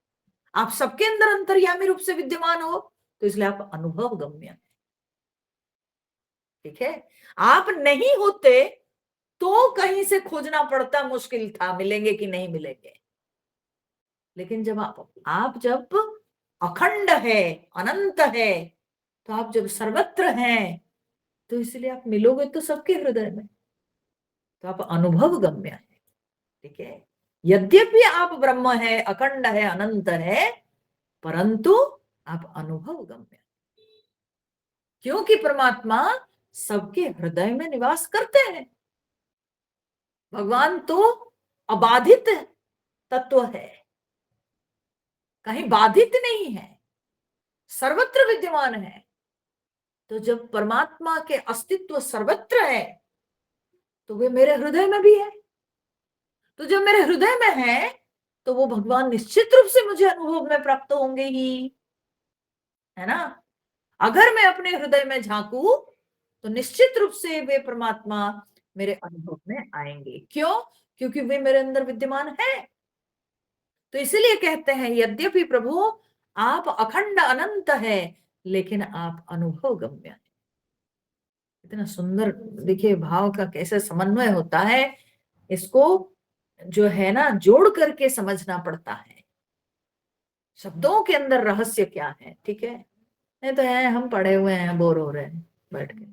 आप सबके अंदर अंतर्यामी रूप से विद्यमान हो, तो इसलिए आप अनुभव गम्य है। ठीक है, आप नहीं होते तो कहीं से खोजना पड़ता, मुश्किल था, मिलेंगे कि नहीं मिलेंगे। लेकिन जब आप जब अखंड है, अनंत है, तो आप जब सर्वत्र हैं, तो इसलिए आप मिलोगे तो सबके हृदय में, तो आप अनुभव गम्य है। ठीक है, यद्यपि आप ब्रह्म है, अखंड है, अनंत है, परंतु आप अनुभव गम्य, क्योंकि परमात्मा सबके हृदय में निवास करते हैं। भगवान तो अबाधित तत्व है, कहीं बाधित नहीं है, सर्वत्र विद्यमान है। तो जब परमात्मा के अस्तित्व सर्वत्र है, तो वे मेरे हृदय में भी है। तो जब मेरे हृदय में है, तो वो भगवान निश्चित रूप से मुझे अनुभव में प्राप्त होंगे ही, है ना। अगर मैं अपने हृदय में झांकू तो निश्चित रूप से वे परमात्मा मेरे अनुभव में आएंगे। क्यों? क्योंकि वे मेरे अंदर विद्यमान है। तो इसीलिए कहते हैं, यद्यपि प्रभु आप अखंड अनंत है, लेकिन आप अनुभव गम्य है। इतना सुंदर देखिए भाव का कैसे समन्वय होता है, इसको जो है ना जोड़ करके समझना पड़ता है। शब्दों के अंदर रहस्य क्या है, ठीक है। नहीं तो है हम पढ़े हुए हैं, बोर हो रहे हैं बैठ के,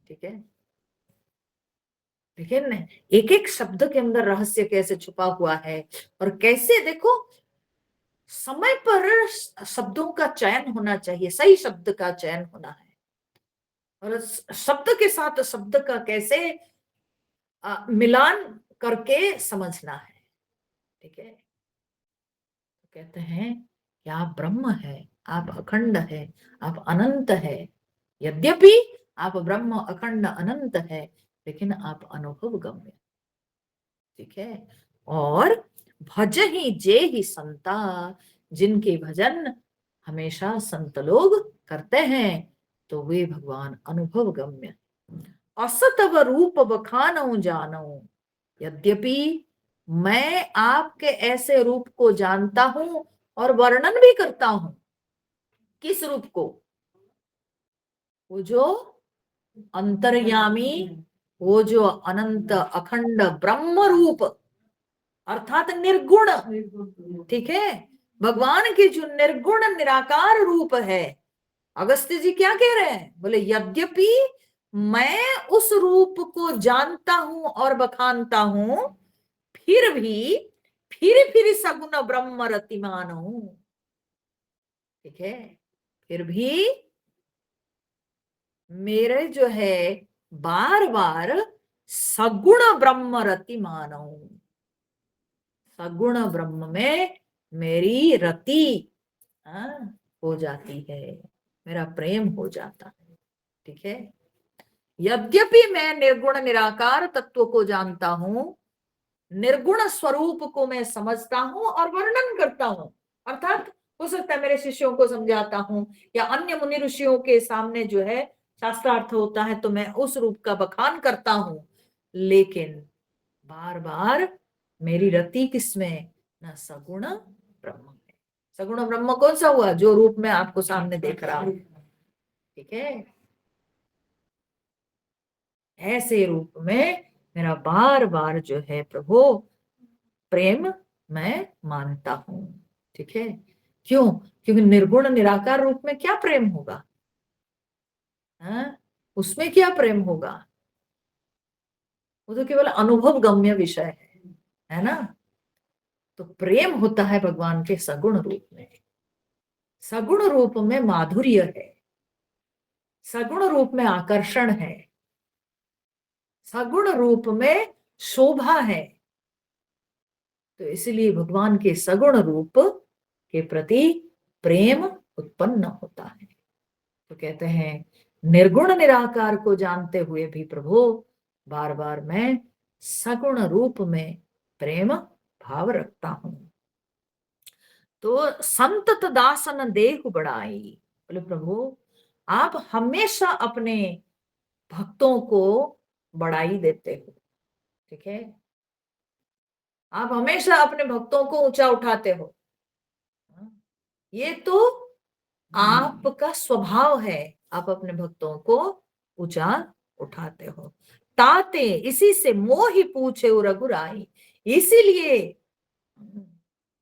ठीक है। लेकिन एक एक शब्द के अंदर रहस्य कैसे छुपा हुआ है, और कैसे देखो समय पर शब्दों का चयन होना चाहिए, सही शब्द का चयन होना है, और शब्द के साथ शब्द का कैसे मिलान करके समझना है, ठीक है। तो कहते हैं कि आप ब्रह्म है, आप अखंड है, आप अनंत है। यद्यपि आप ब्रह्म अखंड अनंत है, लेकिन आप अनुभव गम्य, ठीक है। और भज ही जे ही संता, जिनके भजन हमेशा संत लोग करते हैं, तो वे भगवान अनुभव गम्य। असतव रूप बखानऊ जानऊ, यद्यपि मैं आपके ऐसे रूप को जानता हूं और वर्णन भी करता हूं। किस रूप को? वो जो अंतर्यामी, वो जो अनंत अखंड ब्रह्म रूप, अर्थात निर्गुण, ठीक है। भगवान की जो निर्गुण निराकार रूप है, अगस्त्य जी क्या कह रहे हैं, बोले यद्यपि मैं उस रूप को जानता हूं और बखानता हूं, फिर भी सगुण ब्रह्म रतिमान हूं, ठीक है। फिर भी मेरे जो है बार बार सगुण ब्रह्म रतिमान हूं, सगुण ब्रह्म में मेरी रति हो जाती है, मेरा प्रेम हो जाता है, ठीक है। यद्यपि मैं निर्गुण निराकार तत्व को जानता हूं, निर्गुण स्वरूप को मैं समझता हूं और वर्णन करता हूं, अर्थात हो सकता है मेरे शिष्यों को समझाता हूं, या अन्य मुनि ऋषियों के सामने जो है शास्त्रार्थ होता है तो मैं उस रूप का बखान करता हूं, लेकिन बार बार मेरी रति किसमें? न सगुण ब्रह्म में। सगुण ब्रह्म कौन सा हुआ? जो रूप में आपको सामने देख रहा हूं, ठीक है। ऐसे रूप में मेरा बार बार जो है प्रभु प्रेम मैं मानता हूं, ठीक है। क्यों? क्योंकि निर्गुण निराकार रूप में क्या प्रेम होगा? उसमें क्या प्रेम होगा? वो तो केवल अनुभव गम्य विषय है ना। तो प्रेम होता है भगवान के सगुण रूप में। सगुण रूप में माधुर्य है, सगुण रूप में आकर्षण है, सगुण रूप में शोभा है। तो इसलिए भगवान के सगुण रूप के प्रति प्रेम उत्पन्न होता है। तो कहते हैं निर्गुण निराकार को जानते हुए भी प्रभु बार बार मैं सगुण रूप में प्रेम भाव रखता हूं। तो संतत दासन देहु बढ़ाई, बोले प्रभु आप हमेशा अपने भक्तों को बढ़ाई देते हो, ठीक है। आप हमेशा अपने भक्तों को ऊंचा उठाते हो, ये तो आपका स्वभाव है, आप अपने भक्तों को ऊंचा उठाते हो। ताते इसी से मोहि पूछे रघुराई, इसीलिए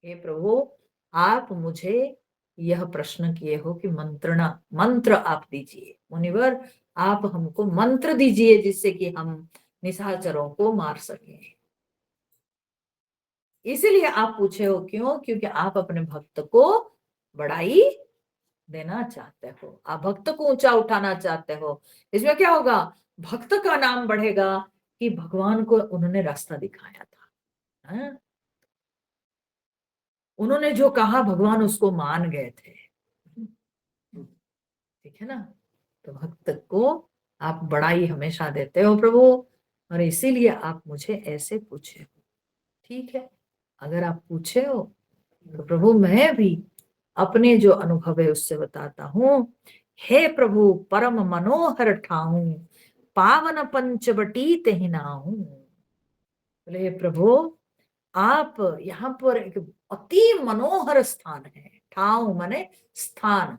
हे प्रभु आप मुझे यह प्रश्न किए हो कि मंत्र आप दीजिए, मुनिवर आप हमको मंत्र दीजिए जिससे कि हम निशाचरों को मार सके। इसीलिए आप पूछे हो, क्यों? क्योंकि आप अपने भक्त को बढ़ाई देना चाहते हो, आप भक्त को ऊंचा उठाना चाहते हो। इसमें क्या होगा? भक्त का नाम बढ़ेगा कि भगवान को उन्होंने रास्ता दिखाया था, है? उन्होंने जो कहा भगवान उसको मान गए थे, ठीक है ना। तो भक्त को आप बड़ाई हमेशा देते हो प्रभु, और इसीलिए आप मुझे ऐसे पूछे हो, ठीक है। अगर आप पूछे हो तो प्रभु मैं भी अपने जो अनुभव है उससे बताता हूं। हे प्रभु परम मनोहर ठाऊं, पावन पंचवटी तेहि नाहूं। बोले हे प्रभु आप यहाँ पर एक अति मनोहर स्थान है, ठाव माने स्थान,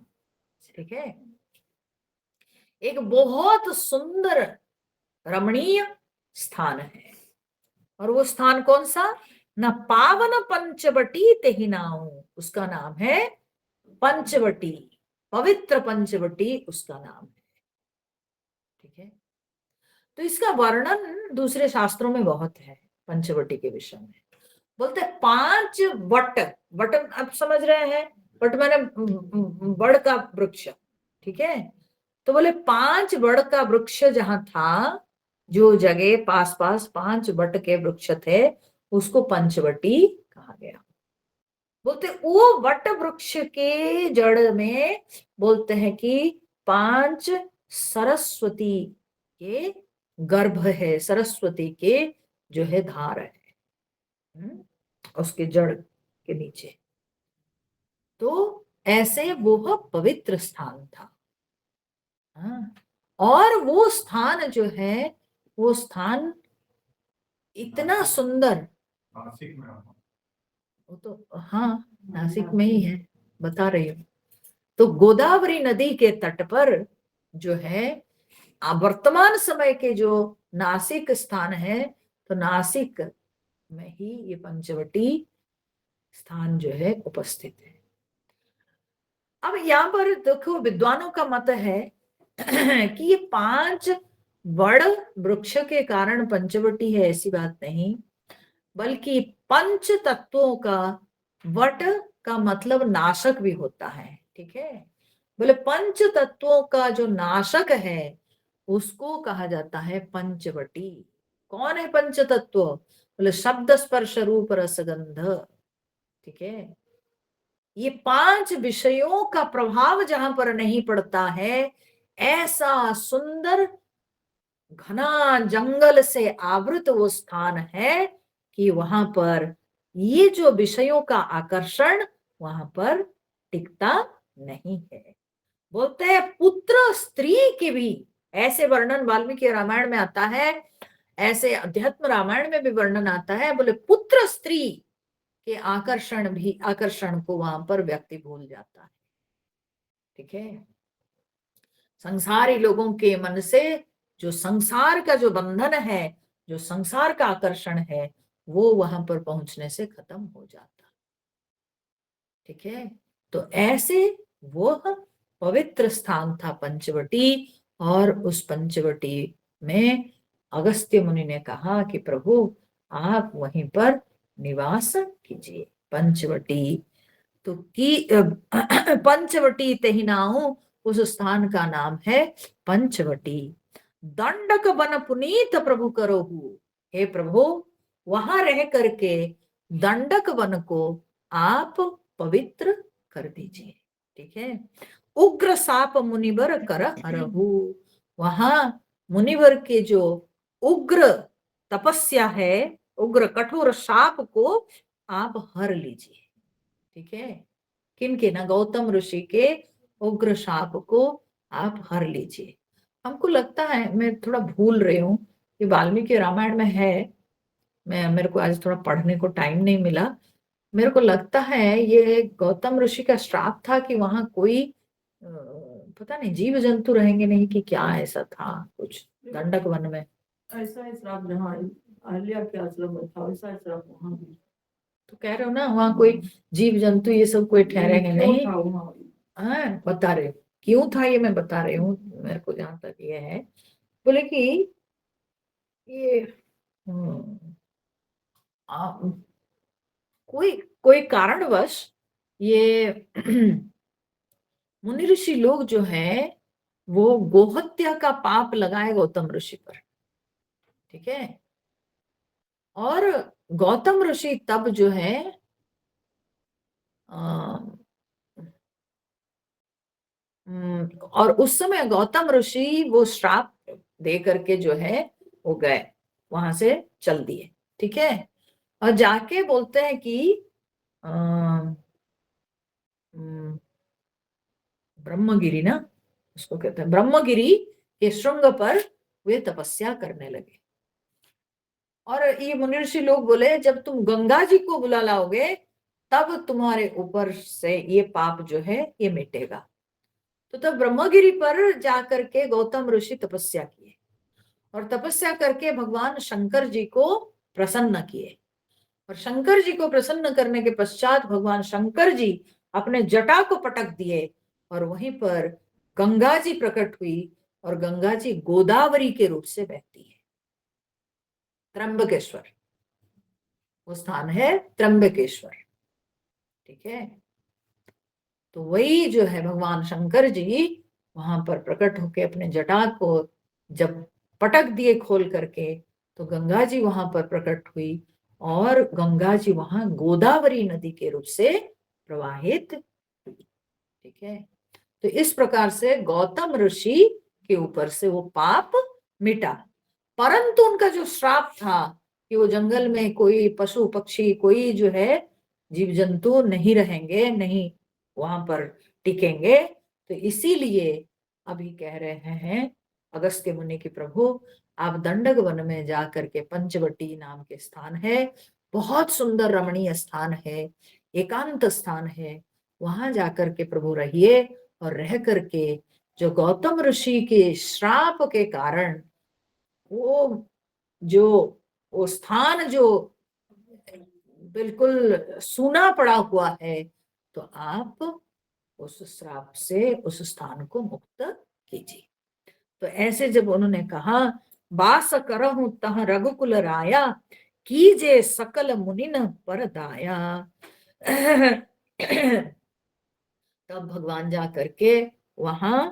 ठीक है। एक बहुत सुंदर रमणीय स्थान है, और वो स्थान कौन सा? न पावन पंचवटी तेहि नाहूं, उसका नाम है पंचवटी, पवित्र पंचवटी उसका नाम है। ठीक है, तो इसका वर्णन दूसरे शास्त्रों में बहुत है पंचवटी के विषय में। बोलते हैं 5 वट, वट आप समझ रहे हैं, वट माने बड़ का वृक्ष। ठीक है, तो बोले 5 बड़ का वृक्ष जहां था, जो जगह पास पास 5 वट के वृक्ष थे, उसको पंचवटी कहा गया। बोलते वो वट वृक्ष के जड़ में बोलते हैं कि 5 सरस्वती के गर्भ है, सरस्वती के जो है धार है, उसके जड़ के नीचे। तो ऐसे वो पवित्र स्थान था। हाँ, और वो स्थान जो है, वो स्थान इतना सुंदर, नासिक में, वो तो हाँ नासिक में ही है, बता रही हूँ। तो गोदावरी नदी के तट पर जो है वर्तमान समय के जो नासिक स्थान है, तो नासिक में ही ये पंचवटी स्थान जो है उपस्थित है। अब यहाँ पर देखो विद्वानों का मत है कि ये 5 वड़ वृक्ष के कारण पंचवटी है, ऐसी बात नहीं, बल्कि पंच तत्वों का वट का मतलब नाशक भी होता है। ठीक है, बोले पंच तत्वों का जो नाशक है उसको कहा जाता है पंचवटी। कौन है पंच तत्व? बोले शब्द स्पर्श रूप रसगंध। ठीक है, ये 5 विषयों का प्रभाव जहां पर नहीं पड़ता है, ऐसा सुंदर घना जंगल से आवृत वो स्थान है कि वहां पर ये जो विषयों का आकर्षण वहां पर टिकता नहीं है। बोलते हैं पुत्र स्त्री के भी ऐसे वर्णन वाल्मीकि रामायण में आता है, ऐसे अध्यात्म रामायण में भी वर्णन आता है। बोले पुत्र स्त्री के आकर्षण को वहां पर व्यक्ति भूल जाता है। ठीक है, संसारी लोगों के मन से जो संसार का जो बंधन है, जो संसार का आकर्षण है, वो वहां पर पहुंचने से खत्म हो जाता। ठीक है, तो ऐसे वो पवित्र स्थान था पंचवटी, और उस पंचवटी में अगस्त्य मुनि ने कहा कि प्रभु आप वहीं पर निवास कीजिए। पंचवटी तो की पंचवटी तेहिनाऊ, उस स्थान का नाम है पंचवटी। दंडक वन पुनीत प्रभु करोहु, हे प्रभु वहां रह करके दंडक वन को आप पवित्र कर दीजिए। ठीक है, उग्र साप मुनिवर कर हरहु, वहां मुनिवर के जो उग्र तपस्या है, उग्र कठोर साप को आप हर लीजिए। ठीक है, किनके? ना गौतम ऋषि के उग्र शाप को आप हर लीजिए। हमको लगता है, मैं थोड़ा भूल रही हूँ कि वाल्मीकि रामायण में है, मेरे को आज थोड़ा पढ़ने को टाइम नहीं मिला। मेरे को लगता है ये गौतम ऋषि का श्राप था कि वहां कोई पता नहीं जीव जंतु रहेंगे नहीं, कि क्या ऐसा था कुछ दंडक वन में। ऐसा ही श्राप जहाँ अहल्या के आश्रम में था, वैसा ही श्राप वहां भी। तो कह रहे हो ना वहां कोई जीव जंतु ये सब कोई ठहरेंगे नहीं, था वहाँ। हाँ बता रहे हो क्यों था, ये मैं बता रही हूँ। मेरे को जहां तक ये है, बोले कि ये आ, कोई कोई कारणवश ये मुनि ऋषि लोग जो है वो गोहत्या का पाप लगाए गौतम ऋषि पर। ठीक है, और गौतम ऋषि तब जो है और उस समय गौतम ऋषि वो श्राप दे करके जो है वो गए, वहां से चल दिए। ठीक है, और जाके बोलते हैं कि ब्रह्मगिरी ना उसको कहते हैं, ब्रह्मगिरी के श्रृंग पर वे तपस्या करने लगे। और ये मुनि ऋषि लोग बोले जब तुम गंगा जी को बुला लाओगे तब तुम्हारे ऊपर से ये पाप जो है ये मिटेगा। तो तब ब्रह्मगिरी पर जाकर के गौतम ऋषि तपस्या किए, और तपस्या करके भगवान शंकर जी को प्रसन्न किए, और शंकर जी को प्रसन्न करने के पश्चात भगवान शंकर जी अपने जटा को पटक दिए और वहीं पर गंगा जी प्रकट हुई और गंगा जी गोदावरी के रूप से बहती है। त्र्यंबकेश्वर, वो स्थान है त्र्यंबकेश्वर। ठीक है, तो वही जो है भगवान शंकर जी वहां पर प्रकट होके अपने जटा को जब पटक दिए खोल करके, तो गंगा जी वहां पर प्रकट हुई और गंगा जी वहां गोदावरी नदी के रूप से प्रवाहित हुई। ठीक है, तो इस प्रकार से गौतम ऋषि के ऊपर से वो पाप मिटा, परंतु उनका जो श्राप था कि वो जंगल में कोई पशु पक्षी कोई जो है जीव जंतु नहीं रहेंगे, नहीं वहां पर टिकेंगे, तो इसीलिए अभी कह रहे हैं अगस्त्य मुनि की प्रभु आप दंडक वन में जा करके, पंचवटी नाम के स्थान है, बहुत सुंदर रमणीय स्थान है, एकांत स्थान है, वहां जाकर के प्रभु रहिए और रह करके जो गौतम ऋषि के श्राप के कारण वो जो वो स्थान जो बिल्कुल सूना पड़ा हुआ है, तो आप उस श्राप से उस स्थान को मुक्त कीजिए। तो ऐसे जब उन्होंने कहा वास करहु तह रघुकुल राया, कीजे सकल मुनिन पर दाया। तब भगवान जा करके वहां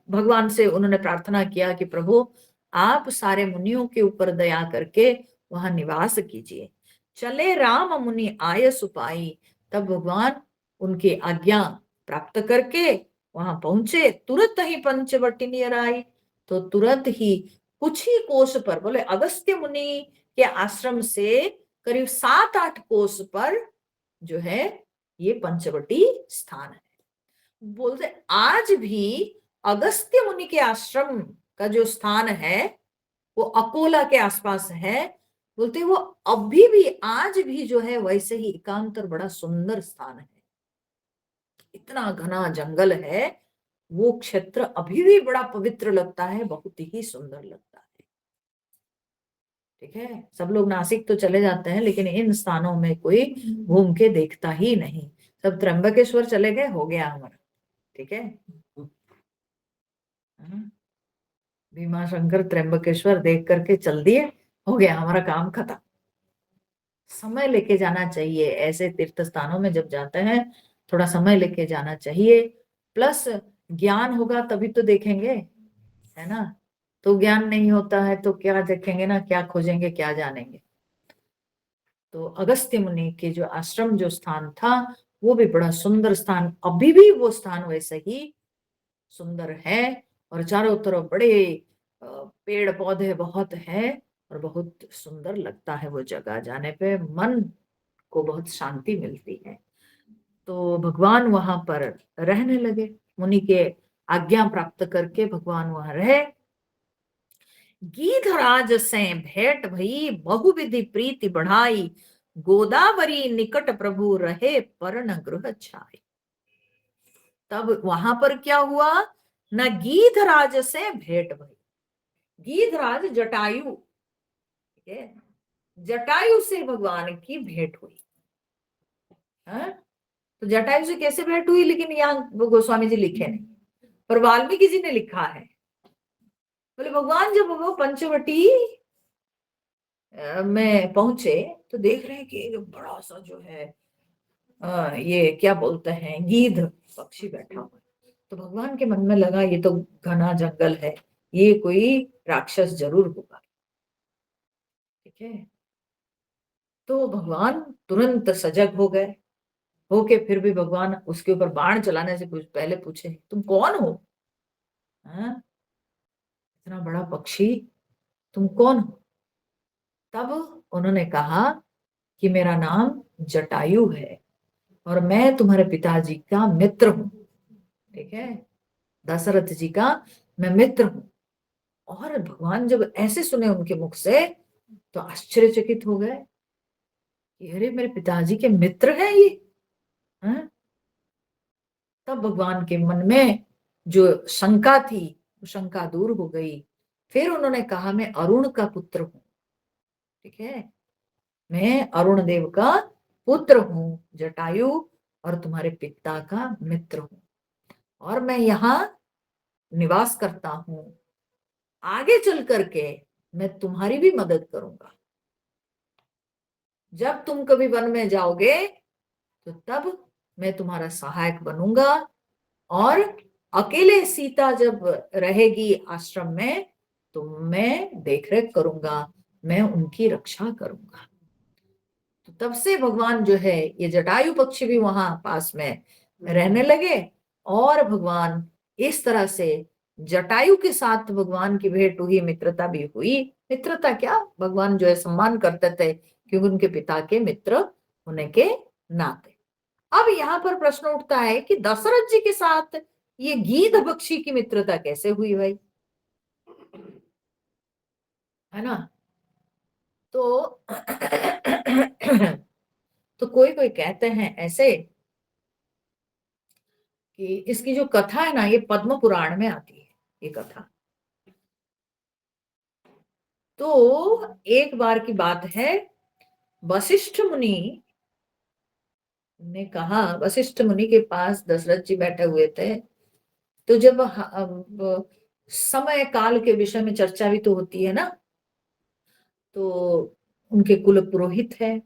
भगवान से उन्होंने प्रार्थना किया कि प्रभु आप सारे मुनियों के ऊपर दया करके वहां निवास कीजिए। चले राम मुनि आय सुपाई, तब भगवान उनकी आज्ञा प्राप्त करके वहां पहुंचे, तुरंत ही पंचवटी नियर आई। तो तुरंत ही कुछ ही कोस पर, बोले अगस्त्य मुनि के आश्रम से करीब 7-8 कोस पर जो है ये पंचवटी स्थान है। बोलते आज भी अगस्त्य मुनि के आश्रम का जो स्थान है वो अकोला के आसपास है, बोलते वो अभी भी आज भी जो है वैसे ही एकांत और बड़ा सुंदर स्थान है। इतना घना जंगल है, वो क्षेत्र अभी भी बड़ा पवित्र लगता है, बहुत ही सुंदर लगता है। ठीक है, सब लोग नासिक तो चले जाते हैं लेकिन इन स्थानों में कोई घूम के देखता ही नहीं, सब त्र्यंबकेश्वर चले गए, हो गया हमारा। ठीक है, भीमा शंकर त्र्यंबकेश्वर देख करके चल दिए, हो गया हमारा काम खत्म। समय लेके जाना चाहिए ऐसे तीर्थ स्थानों में, जब जाते हैं थोड़ा समय लेके जाना चाहिए, प्लस ज्ञान होगा तभी तो देखेंगे, है ना। तो ज्ञान नहीं होता है तो क्या देखेंगे ना, क्या खोजेंगे, क्या जानेंगे। तो अगस्त्य मुनि के जो आश्रम जो स्थान था वो भी बड़ा सुंदर स्थान, अभी भी वो स्थान वैसे ही सुंदर है और चारों तरफ बड़े पेड़ पौधे बहुत है और बहुत सुंदर लगता है वो जगह, जाने पे मन को बहुत शांति मिलती है। तो भगवान वहां पर रहने लगे, मुनि के आज्ञा प्राप्त करके भगवान वहां रहे। गीधराज से भेंट भई बहुविधि प्रीति बढ़ाई, गोदावरी निकट प्रभु रहे पर्ण गृह छाई। तब वहां पर क्या हुआ न, गीधराज से भेंट भई, गीधराज जटायु, ठीक है, जटायु से भगवान की भेंट हुई। हाँ? तो जटायु से कैसे भेंट हुई, लेकिन यहाँ वो गोस्वामी जी लिखे नहीं, पर वाल्मीकि जी ने लिखा है। बोले भगवान जब वो पंचवटी में पहुंचे तो देख रहे हैं कि एक बड़ा सा जो है ये क्या बोलते हैं, गीध पक्षी बैठा हुआ है। तो भगवान के मन में लगा ये तो घना जंगल है, ये कोई राक्षस जरूर होगा। ठीक है, तो भगवान तुरंत सजग हो गए, होके फिर भी भगवान उसके ऊपर बाण चलाने से पहले पूछे तुम कौन हो, हाँ? इतना बड़ा पक्षी, तुम कौन हो। तब उन्होंने कहा कि मेरा नाम जटायु है और मैं तुम्हारे पिताजी का मित्र हूं। ठीक है, दशरथ जी का मैं मित्र हूं। और भगवान जब ऐसे सुने उनके मुख से तो आश्चर्यचकित हो गए कि अरे मेरे पिताजी के मित्र हैं ये, हाँ? तब भगवान के मन में जो शंका थी वो शंका दूर हो गई। फिर उन्होंने कहा मैं अरुण का पुत्र हूं। ठीक है, मैं अरुण देव का पुत्र हूं जटायु और तुम्हारे पिता का मित्र हूं और मैं यहाँ निवास करता हूं। आगे चल करके मैं तुम्हारी भी मदद करूंगा। जब तुम कभी वन में जाओगे तो तब मैं तुम्हारा सहायक बनूंगा और अकेले सीता जब रहेगी आश्रम में तो मैं देखरेख करूंगा, मैं उनकी रक्षा करूंगा। तो तब से भगवान जो है ये जटायु पक्षी भी वहां पास में रहने लगे और भगवान इस तरह से जटायु के साथ भगवान की भेंट हुई, मित्रता भी हुई। मित्रता क्या, भगवान जो है सम्मान करते थे क्योंकि उनके पिता के मित्र होने के नाते। अब यहाँ पर प्रश्न उठता है कि दशरथ जी के साथ ये गीध पक्षी की मित्रता कैसे हुई भाई, है ना। तो तो कोई कोई कहते हैं ऐसे कि इसकी जो कथा है ना ये पद्म पुराण में आती है ये कथा। तो एक बार की बात है, वशिष्ठ मुनि ने कहा, वशिष्ठ मुनि के पास दशरथ जी बैठे हुए थे। तो जब समय काल के विषय में चर्चा भी तो होती है ना, तो उनके कुल पुरोहित है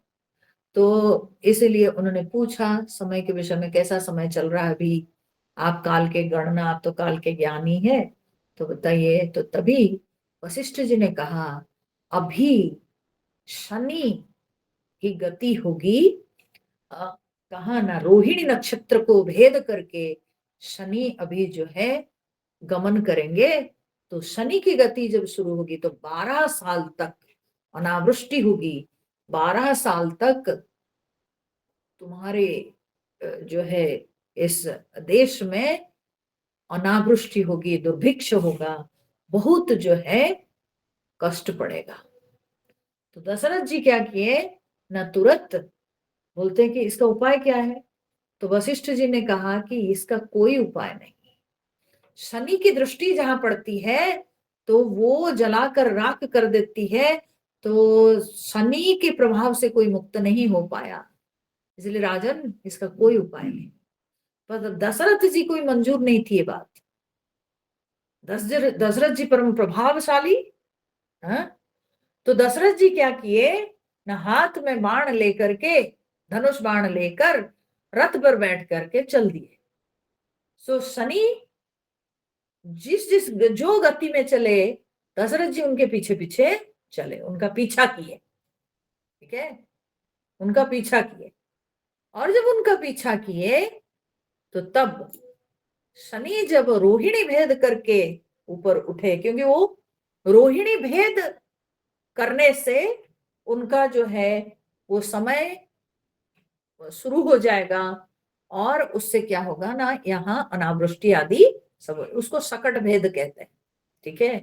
तो इसीलिए उन्होंने पूछा समय के विषय में, कैसा समय चल रहा है अभी, आप काल के गणना, आप तो काल के ज्ञानी है, तो बताइए। तो तभी वशिष्ठ जी ने कहा अभी शनि की गति होगी, कहा ना, रोहिणी नक्षत्र को भेद करके शनि अभी जो है गमन करेंगे। तो शनि की गति जब शुरू होगी तो 12 साल तक अनावृष्टि होगी, 12 साल तक तुम्हारे जो है इस देश में अनावृष्टि होगी, दुर्भिक्ष होगा, बहुत जो है कष्ट पड़ेगा। तो दशरथ जी क्या किए ना, तुरंत बोलते हैं कि इसका उपाय क्या है। तो वशिष्ठ जी ने कहा कि इसका कोई उपाय नहीं, शनि की दृष्टि जहां पड़ती है तो वो जलाकर राख कर देती है, तो शनि के प्रभाव से कोई मुक्त नहीं हो पाया, इसलिए राजन इसका कोई उपाय नहीं। पर दशरथ जी कोई मंजूर नहीं थी ये बात। दशरथ जी परम प्रभावशाली, हाँ? तो दशरथ जी क्या किए ना, हाथ में बाण लेकर के, धनुष बाण लेकर रथ पर बैठ करके चल दिए। सो शनि जिस जिस जो गति में चले, दशरथ जी उनके पीछे पीछे चले, उनका पीछा किए, ठीक है, उनका पीछा किए। और जब उनका पीछा किए तो तब शनि जब रोहिणी भेद करके ऊपर उठे, क्योंकि वो रोहिणी भेद करने से उनका जो है वो समय शुरू हो जाएगा और उससे क्या होगा ना, यहाँ अनावृष्टि आदि सब, उसको शकट भेद कहते हैं, ठीक है,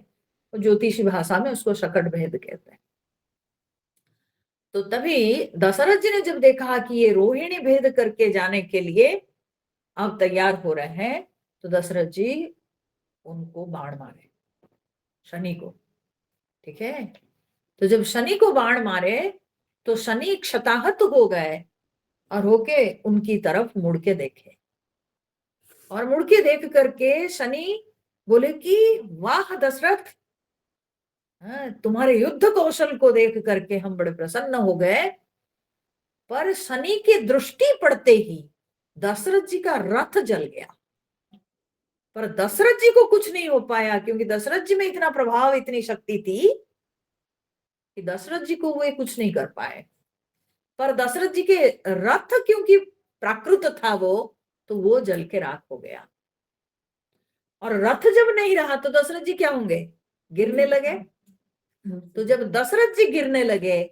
तो ज्योतिषी भाषा में उसको शकट भेद कहते हैं। तो तभी दशरथ जी ने जब देखा कि ये रोहिणी भेद करके जाने के लिए अब तैयार हो रहे हैं, तो दशरथ जी उनको बाण मारे, शनि को, ठीक है। तो जब शनि को बाण मारे तो शनि क्षताहत हो गए और होके उनकी तरफ मुड़ के देखे, और मुड़ के देख करके शनि बोले कि वाह दशरथ, तुम्हारे युद्ध कौशल को देख करके हम बड़े प्रसन्न हो गए। पर शनि की दृष्टि पड़ते ही दशरथ जी का रथ जल गया, पर दशरथ जी को कुछ नहीं हो पाया क्योंकि दशरथ जी में इतना प्रभाव, इतनी शक्ति थी कि दशरथ जी को वे कुछ नहीं कर पाए। पर दशरथ जी के रथ क्योंकि प्राकृत था वो, तो वो जल के राख हो गया। और रथ जब नहीं रहा तो दशरथ जी क्या होंगे, गिरने लगे। तो जब दशरथ जी गिरने लगे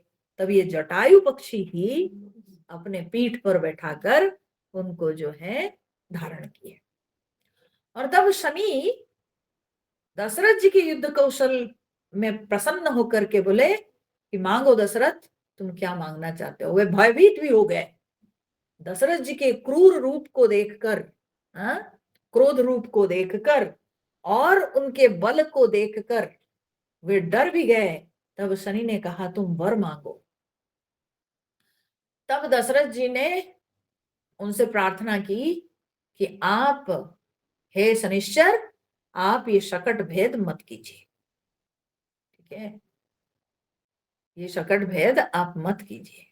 तब ये जटायु पक्षी ही अपने पीठ पर बैठाकर उनको जो है धारण किए। और तब शनि दशरथ जी के युद्ध कौशल में प्रसन्न होकर के बोले कि मांगो दशरथ, तुम क्या मांगना चाहते हो। वे भयभीत भी हो गए दशरथ जी के क्रूर रूप को देखकर, क्रोध रूप को देखकर और उनके बल को देखकर वे डर भी गए। तब शनि ने कहा तुम वर मांगो। तब दशरथ जी ने उनसे प्रार्थना की कि आप, हे शनिश्चर, आप ये शकट भेद मत कीजिए। ठीक है, ये शकट भेद आप मत कीजिए।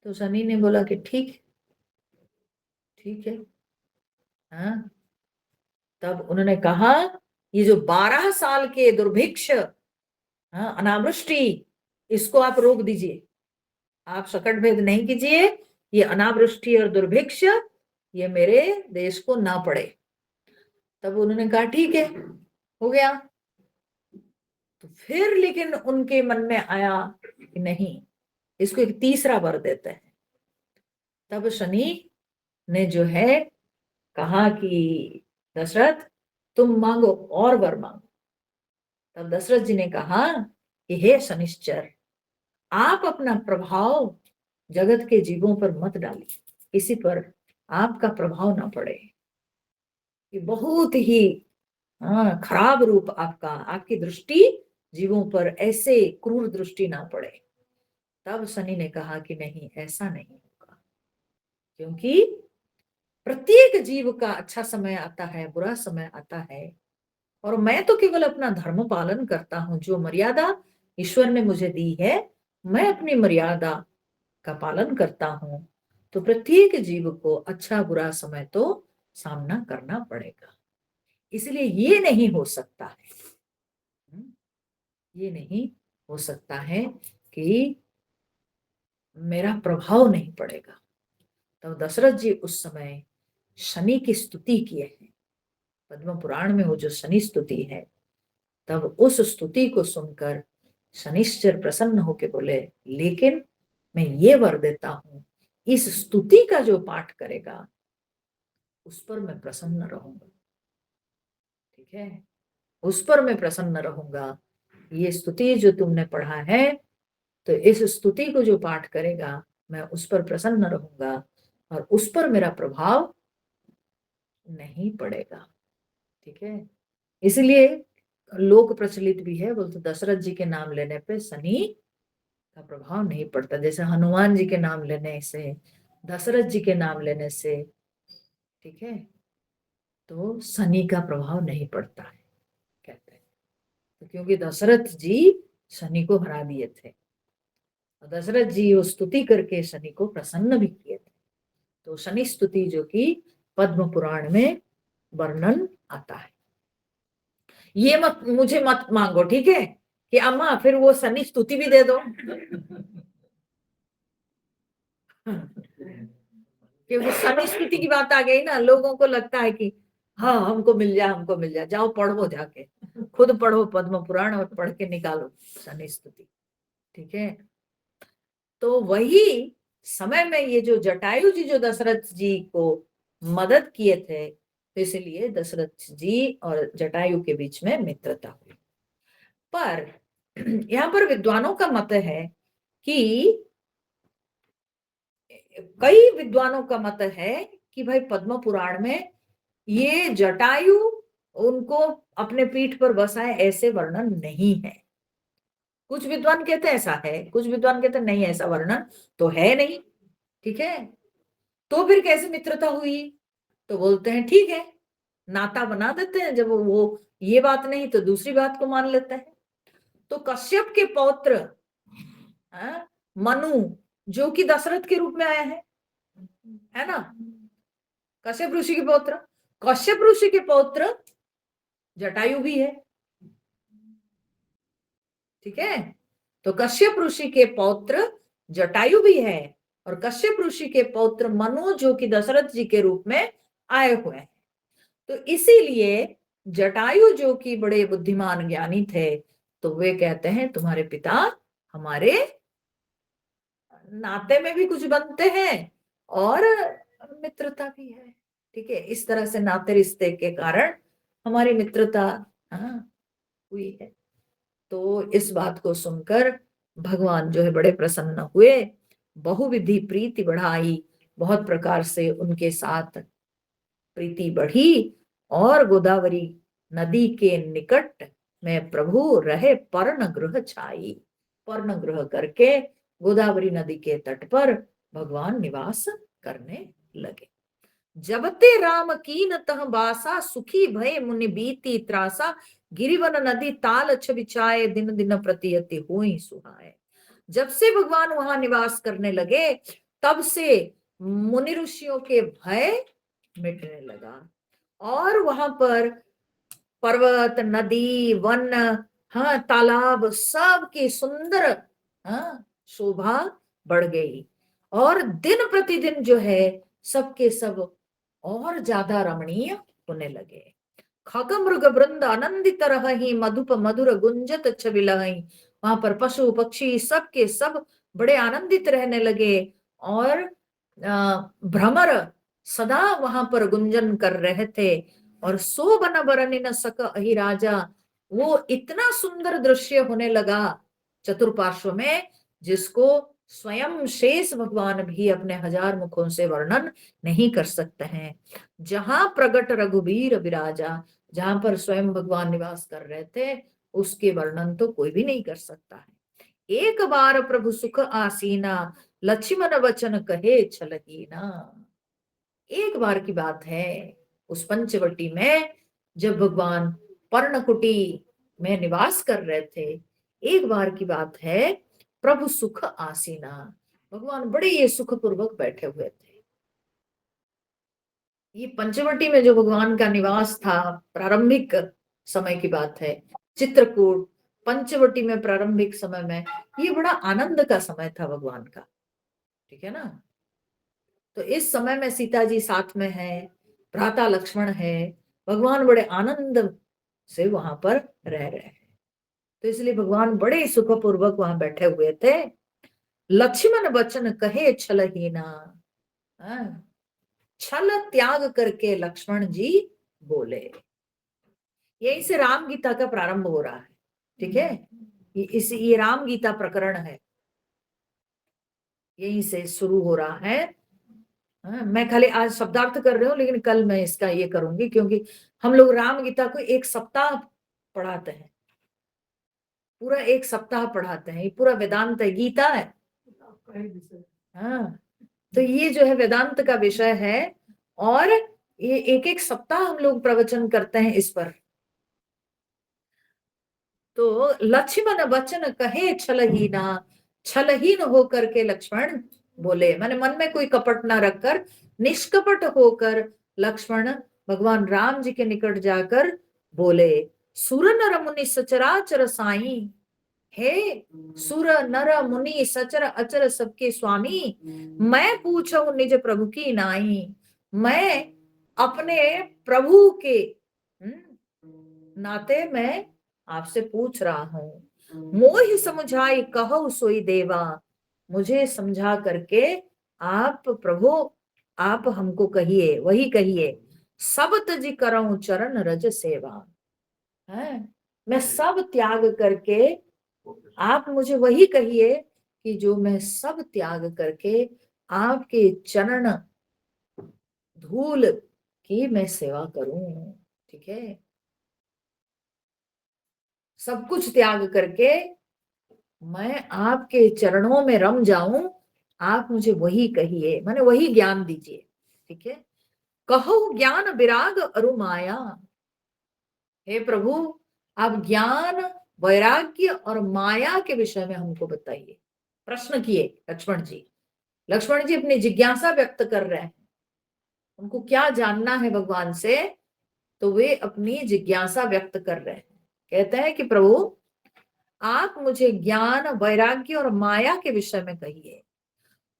तो शनि ने बोला कि ठीक, ठीक है। हाँ, तब उन्होंने कहा, ये जो 12 साल के दुर्भिक्ष, हाँ, अनावृष्टि, इसको आप रोक दीजिए, आप शकट भेद नहीं कीजिए, ये अनावृष्टि और दुर्भिक्ष ये मेरे देश को ना पड़े। तब उन्होंने कहा ठीक है, हो गया। तो फिर लेकिन उनके मन में आया कि नहीं, इसको एक तीसरा वर देते हैं। तब शनि ने जो है कहा कि दशरथ, तुम मांगो और वर मांगो। तब दशरथ जी ने कहा कि हे शनिश्चर, आप अपना प्रभाव जगत के जीवों पर मत डालिए, किसी पर आपका प्रभाव ना पड़े, कि बहुत ही खराब रूप आपका, आपकी दृष्टि जीवों पर ऐसे क्रूर दृष्टि ना पड़े। तब शनि ने कहा कि नहीं, ऐसा नहीं होगा, क्योंकि प्रत्येक जीव का अच्छा समय आता है, बुरा समय आता है, और मैं तो केवल अपना धर्म पालन करता हूं। जो मर्यादा ईश्वर ने मुझे दी है, मैं अपनी मर्यादा का पालन करता हूं। तो प्रत्येक जीव को अच्छा बुरा समय तो सामना करना पड़ेगा। इसलिए ये नहीं हो सकता है, ये नहीं हो सकता है कि मेरा प्रभाव नहीं पड़ेगा। तो दशरथ जी उस समय शनि की स्तुति किए हैं। पद्म पुराण में वो जो शनि स्तुति है, तब उस स्तुति को सुनकर शनिश्चर प्रसन्न होकर बोले, लेकिन मैं ये वर देता हूं, इस स्तुति का जो पाठ करेगा उस पर मैं प्रसन्न रहूंगा। ठीक है, उस पर मैं प्रसन्न रहूंगा। ये स्तुति जो तुमने पढ़ा है, तो इस स्तुति को जो पाठ करेगा, मैं उस पर प्रसन्न रहूंगा और उस पर मेरा प्रभाव नहीं पड़ेगा। ठीक है, इसलिए लोक प्रचलित भी है, बोलते दशरथ जी के नाम लेने पे शनि का प्रभाव नहीं पड़ता। जैसे हनुमान जी के नाम लेने से, दशरथ जी के नाम लेने से, ठीक है, तो शनि का प्रभाव नहीं पड़ता है, कहते हैं। तो क्योंकि दशरथ जी शनि को हरा दिए थे, दशरथ जी वो स्तुति करके शनि को प्रसन्न भी किए थे। तो शनि स्तुति जो कि पद्म पुराण में वर्णन आता है। ये मत, मुझे मत मांगो, ठीक है, कि अम्मा फिर वो शनि स्तुति भी दे दो। क्योंकि शनि स्तुति की बात आ गई ना, लोगों को लगता है कि हाँ हमको मिल जाए, हमको मिल जाए। जाओ पढ़ो, जाके खुद पढ़ो पद्म पुराण और पढ़ के निकालो शनि स्तुति। ठीक है, तो वही समय में ये जो जटायु जी जो दशरथ जी को मदद किए थे, तो इसलिए दशरथ जी और जटायु के बीच में मित्रता हुई। पर यहाँ पर विद्वानों का मत है कि, कई विद्वानों का मत है कि भाई पद्म पुराण में ये जटायु उनको अपने पीठ पर बसाए ऐसे वर्णन नहीं है। कुछ विद्वान कहते हैं ऐसा है, कुछ विद्वान कहते हैं नहीं, ऐसा वर्णन तो है नहीं। ठीक है, तो फिर कैसे मित्रता हुई? तो बोलते हैं ठीक है, नाता बना देते हैं, जब वो ये बात नहीं तो दूसरी बात को मान लेते हैं। तो कश्यप के पौत्र मनु, जो कि दशरथ के रूप में आया है ना, कश्यप ऋषि के पौत्र, कश्यप ऋषि के पौत्र जटायु भी है। ठीक है, तो कश्यप ऋषि के पौत्र जटायु भी है, और कश्यप ऋषि के पौत्र मनु जो कि दशरथ जी के रूप में आए हुए हैं। तो इसीलिए जटायु जो कि बड़े बुद्धिमान ज्ञानी थे, तो वे कहते हैं तुम्हारे पिता हमारे नाते में भी कुछ बनते हैं और मित्रता भी है। ठीक है, इस तरह से नाते रिश्ते के कारण हमारी मित्रता हुई है। तो इस बात को सुनकर भगवान जो है बड़े प्रसन्न हुए, बहुविधि प्रीति बढ़ाई, बहुत प्रकार से उनके साथ प्रीति बढ़ी, और गोदावरी नदी के निकट में प्रभु रहे पर्ण गृह छाई। पर्ण गृह करके गोदावरी नदी के तट पर भगवान निवास करने लगे। जबते राम कीन तह बासा, सुखी भय मुनि बीती त्रासा, गिरिवन नदी ताल बिछाए, दिन दिन प्रति अति हुई सुहाए। जब से भगवान वहां निवास करने लगे तब से मुनि ऋषियों के भय मिटने लगा, और वहां पर पर्वत, नदी, वन, हाँ, तालाब, सब की सुंदर, हाँ, शोभा बढ़ गई, और दिन प्रतिदिन जो है सबके सब और ज्यादा रमणीय होने लगे। खग मृग वृंद आनंदित रहहि, मधुप मधुर गुंजत छबिलहि। वहां पर पशु पक्षी सब के सब बड़े आनंदित रहने लगे, और भ्रमर सदा वहां पर गुंजन कर रहे थे। और सो बन बरनि न सक अहि राजा, वो इतना सुंदर दृश्य होने लगा चतुर्पार्श्व में, जिसको स्वयं शेष भगवान भी अपने 1000 मुखों से वर्णन नहीं कर सकते हैं। जहां प्रगट रघुबीर विराजा, जहां पर स्वयं भगवान निवास कर रहे थे, उसके वर्णन तो कोई भी नहीं कर सकता है। एक बार प्रभु सुख आसीना, लक्ष्मण वचन कहे छलहीना। एक बार की बात है, उस पंचवटी में जब भगवान पर्णकुटी में निवास कर रहे थे, एक बार की बात है, प्रभु सुख आसीना, भगवान बड़े ये सुखपूर्वक बैठे हुए थे। ये पंचवटी में जो भगवान का निवास था, प्रारंभिक समय की बात है, चित्रकूट पंचवटी में प्रारंभिक समय में, ये बड़ा आनंद का समय था भगवान का, ठीक है ना। तो इस समय में सीता जी साथ में है, भ्राता लक्ष्मण है, भगवान बड़े आनंद से वहां पर रह रहे हैं। तो इसलिए भगवान बड़े सुखपूर्वक वहां बैठे हुए थे। लक्ष्मण वचन कहे छलहीना, छल त्याग करके लक्ष्मण जी बोले। यहीं से राम गीता का प्रारंभ हो रहा है, ठीक है। ये राम गीता प्रकरण है, यहीं से शुरू हो रहा है। मैं खाली आज शब्दार्थ कर रही हूँ, लेकिन कल मैं इसका ये करूंगी, क्योंकि हम लोग राम गीता को एक सप्ताह पढ़ाते हैं, पूरा एक सप्ताह पढ़ाते हैं। ये पूरा वेदांत है, गीता है। हाँ, तो ये जो है वेदांत का विषय है, और ये एक एक सप्ताह हम लोग प्रवचन करते हैं इस पर। तो लक्ष्मण वचन कहे छलहीना, छलहीन होकर के लक्ष्मण बोले, माने मन में कोई कपट ना रखकर, निष्कपट होकर लक्ष्मण भगवान राम जी के निकट जाकर बोले। सुर नर मुनि सचराचर साई, हे सुर नर मुनि सचर अचर सबके स्वामी, मैं पूछूं निज प्रभु की नाई। मैं अपने प्रभु के नाते मैं आपसे पूछ रहा हूं। मोहि समझाई कहो सोई देवा, मुझे समझा करके आप प्रभु, आप हमको कहिए, वही कहिए। सब तजी करऊं चरण रज सेवा, है, मैं सब त्याग करके आप मुझे वही कहिए कि जो मैं सब त्याग करके आपके चरण धूल की मैं सेवा करूं, ठीक है। सब कुछ त्याग करके मैं आपके चरणों में रम जाऊं, आप मुझे वही कहिए, माने वही ज्ञान दीजिए, ठीक है। कहो ज्ञान विराग अरु माया, हे प्रभु आप ज्ञान, वैराग्य और माया के विषय में हमको बताइए। प्रश्न किए लक्ष्मण जी। लक्ष्मण जी अपनी जिज्ञासा व्यक्त कर रहे हैं, उनको क्या जानना है भगवान से, तो वे अपनी जिज्ञासा व्यक्त कर रहे हैं। कहते हैं कि प्रभु आप मुझे ज्ञान, वैराग्य और माया के विषय में कहिए।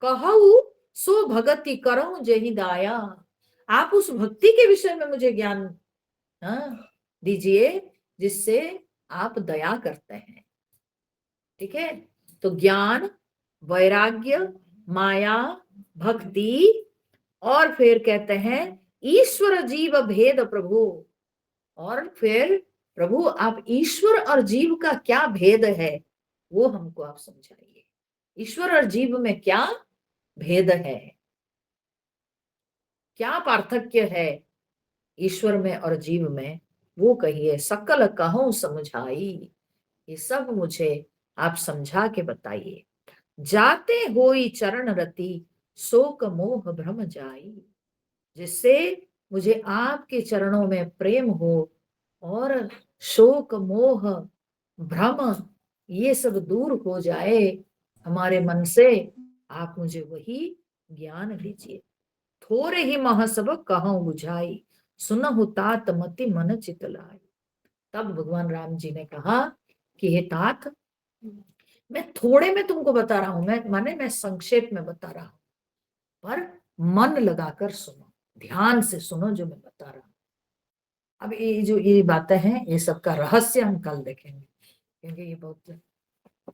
कहू सो भगति करो जहि दाया, आप उस भक्ति के विषय में मुझे ज्ञान दीजिए जिससे आप दया करते हैं, ठीक है। तो ज्ञान, वैराग्य, माया, भक्ति, और फिर कहते हैं ईश्वर जीव भेद प्रभु, और फिर प्रभु आप ईश्वर और जीव का क्या भेद है वो हमको आप समझाइए। ईश्वर और जीव में क्या भेद है, क्या पार्थक्य है ईश्वर में और जीव में, वो कहिए। सकल कहूं समझाई, ये सब मुझे आप समझा के बताइए। जाते होई चरण रति, शोक मोह भ्रम जाई, जिससे मुझे आपके चरणों में प्रेम हो और शोक मोह भ्रम ये सब दूर हो जाए हमारे मन से। आप मुझे वही ज्ञान दीजिए। थोड़े ही मह सब कहूं बुझाई, सुनहु तात मति मन चित लाई। तब भगवान राम जी ने कहा कि हे तात, मैं थोड़े में तुमको बता रहा हूं, मैं संक्षेप में बता रहा हूं, पर मन लगाकर सुनो, ध्यान से सुनो जो मैं बता रहा हूं। अब ये बातें हैं, ये सबका रहस्य हम कल देखेंगे, क्योंकि ये बहुत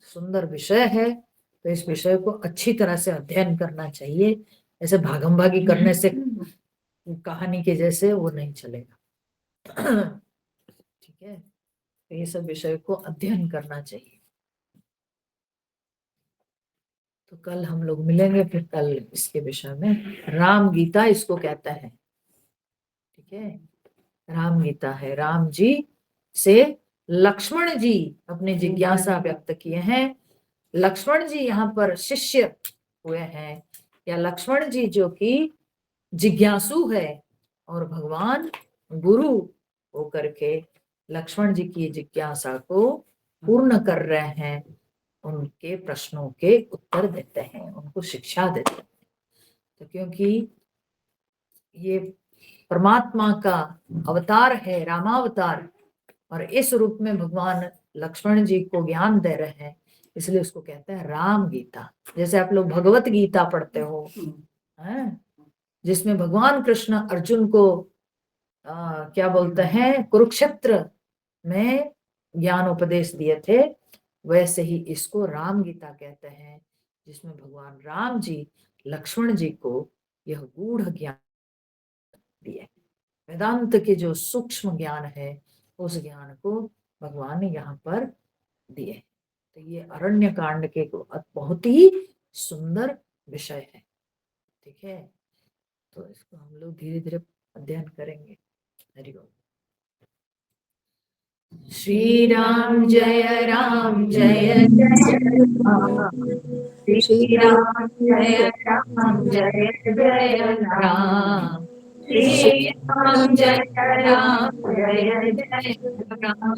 सुंदर विषय है। तो इस विषय को अच्छी तरह से अध्ययन करना चाहिए। ऐसे भागम भागी करने से कहानी के जैसे वो नहीं चलेगा। ठीक है, तो ये सब विषय को अध्ययन करना चाहिए। तो कल हम लोग मिलेंगे, फिर कल इसके विषय में। राम गीता इसको कहते हैं। ठीक है, राम गीता है। राम जी से लक्ष्मण जी अपनी जिज्ञासा व्यक्त किए हैं। लक्ष्मण जी यहाँ पर शिष्य हुए हैं, या लक्ष्मण जी जो कि जिज्ञासु है और भगवान गुरु होकर के लक्ष्मण जी की जिज्ञासा को पूर्ण कर रहे हैं, उनके प्रश्नों के उत्तर देते हैं, उनको शिक्षा देते हैं। तो क्योंकि ये परमात्मा का अवतार है, रामावतार, और इस रूप में भगवान लक्ष्मण जी को ज्ञान दे रहे हैं, इसलिए उसको कहते हैं राम गीता। जैसे आप लोग भगवत गीता पढ़ते हो, जिसमें भगवान कृष्ण अर्जुन को क्या बोलते हैं, कुरुक्षेत्र में ज्ञान उपदेश दिए थे, वैसे ही इसको राम गीता कहते हैं, जिसमें भगवान राम जी लक्ष्मण जी को यह गूढ़ ज्ञान दिए। वेदांत के जो सूक्ष्म ज्ञान है, उस ज्ञान को भगवान ने यहाँ पर दिए। तो ये अरण्य कांड के बहुत ही सुंदर विषय है। ठीक है, तो इसको हम लोग धीरे धीरे अध्ययन करेंगे। हरि ओम। श्री राम जय राम जय जय राम, श्री राम जय राम जय जय राम, श्री राम जय राम जय जय राम,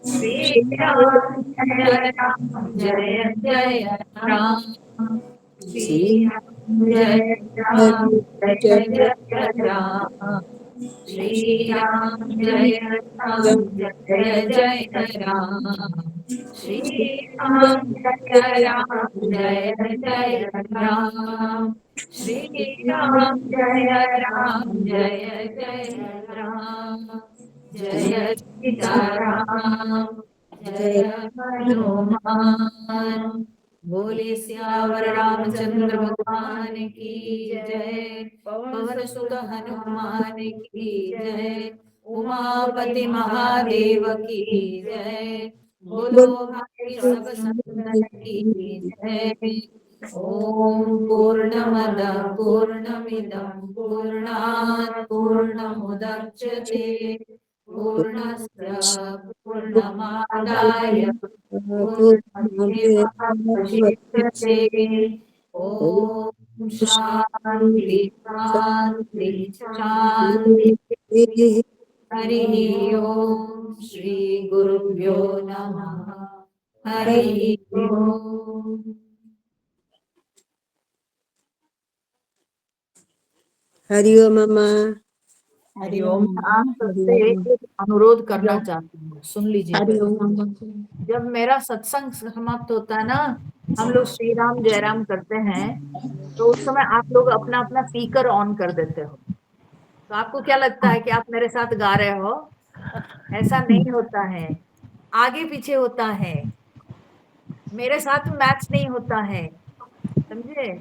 श्री राम जय राम जय जय राम, श्री राम जय राम जय जय राम, श्री राम जय राम जय जय राम, श्री राम जय राम जय जय राम, श्री राम जय राम जय जय राम, जय सीताराम जय हनुमान। बोले सियावर रामचंद्र भगवान की जय, पवन सुत हनुमान की जय, उमापति महादेव की जय, बोलो भाई सब संतन की जय। ओम पूर्णमद पूर्णमिदं पूर्णात् पूर्णमुदच्यते, पूर्णस्य पूर्णमादाय पूर्णमेवावशिष्यते। ओम शांति शांति शांति। हरि ओम। श्री गुरुभ्यो नमः। हरि ओम। हरि ओम अम्मा। हरि ओम। आप सबसे एक अनुरोध करना चाहती हूँ, सुन लीजिए। जब मेरा सत्संग समाप्त होता है ना, हम लोग श्री राम जयराम करते हैं, तो उस समय आप लोग अपना अपना स्पीकर ऑन कर देते हो। तो आपको क्या लगता है कि आप मेरे साथ गा रहे हो? ऐसा नहीं होता है, आगे पीछे होता है, मेरे साथ मैच नहीं होता है, समझे?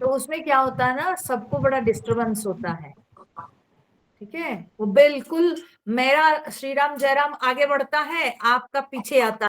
तो उसमें क्या होता है ना, सबको बड़ा डिस्टरबेंस होता है। ठीक है, वो बिल्कुल मेरा श्री राम जयराम आगे बढ़ता है, आपका पीछे आता है।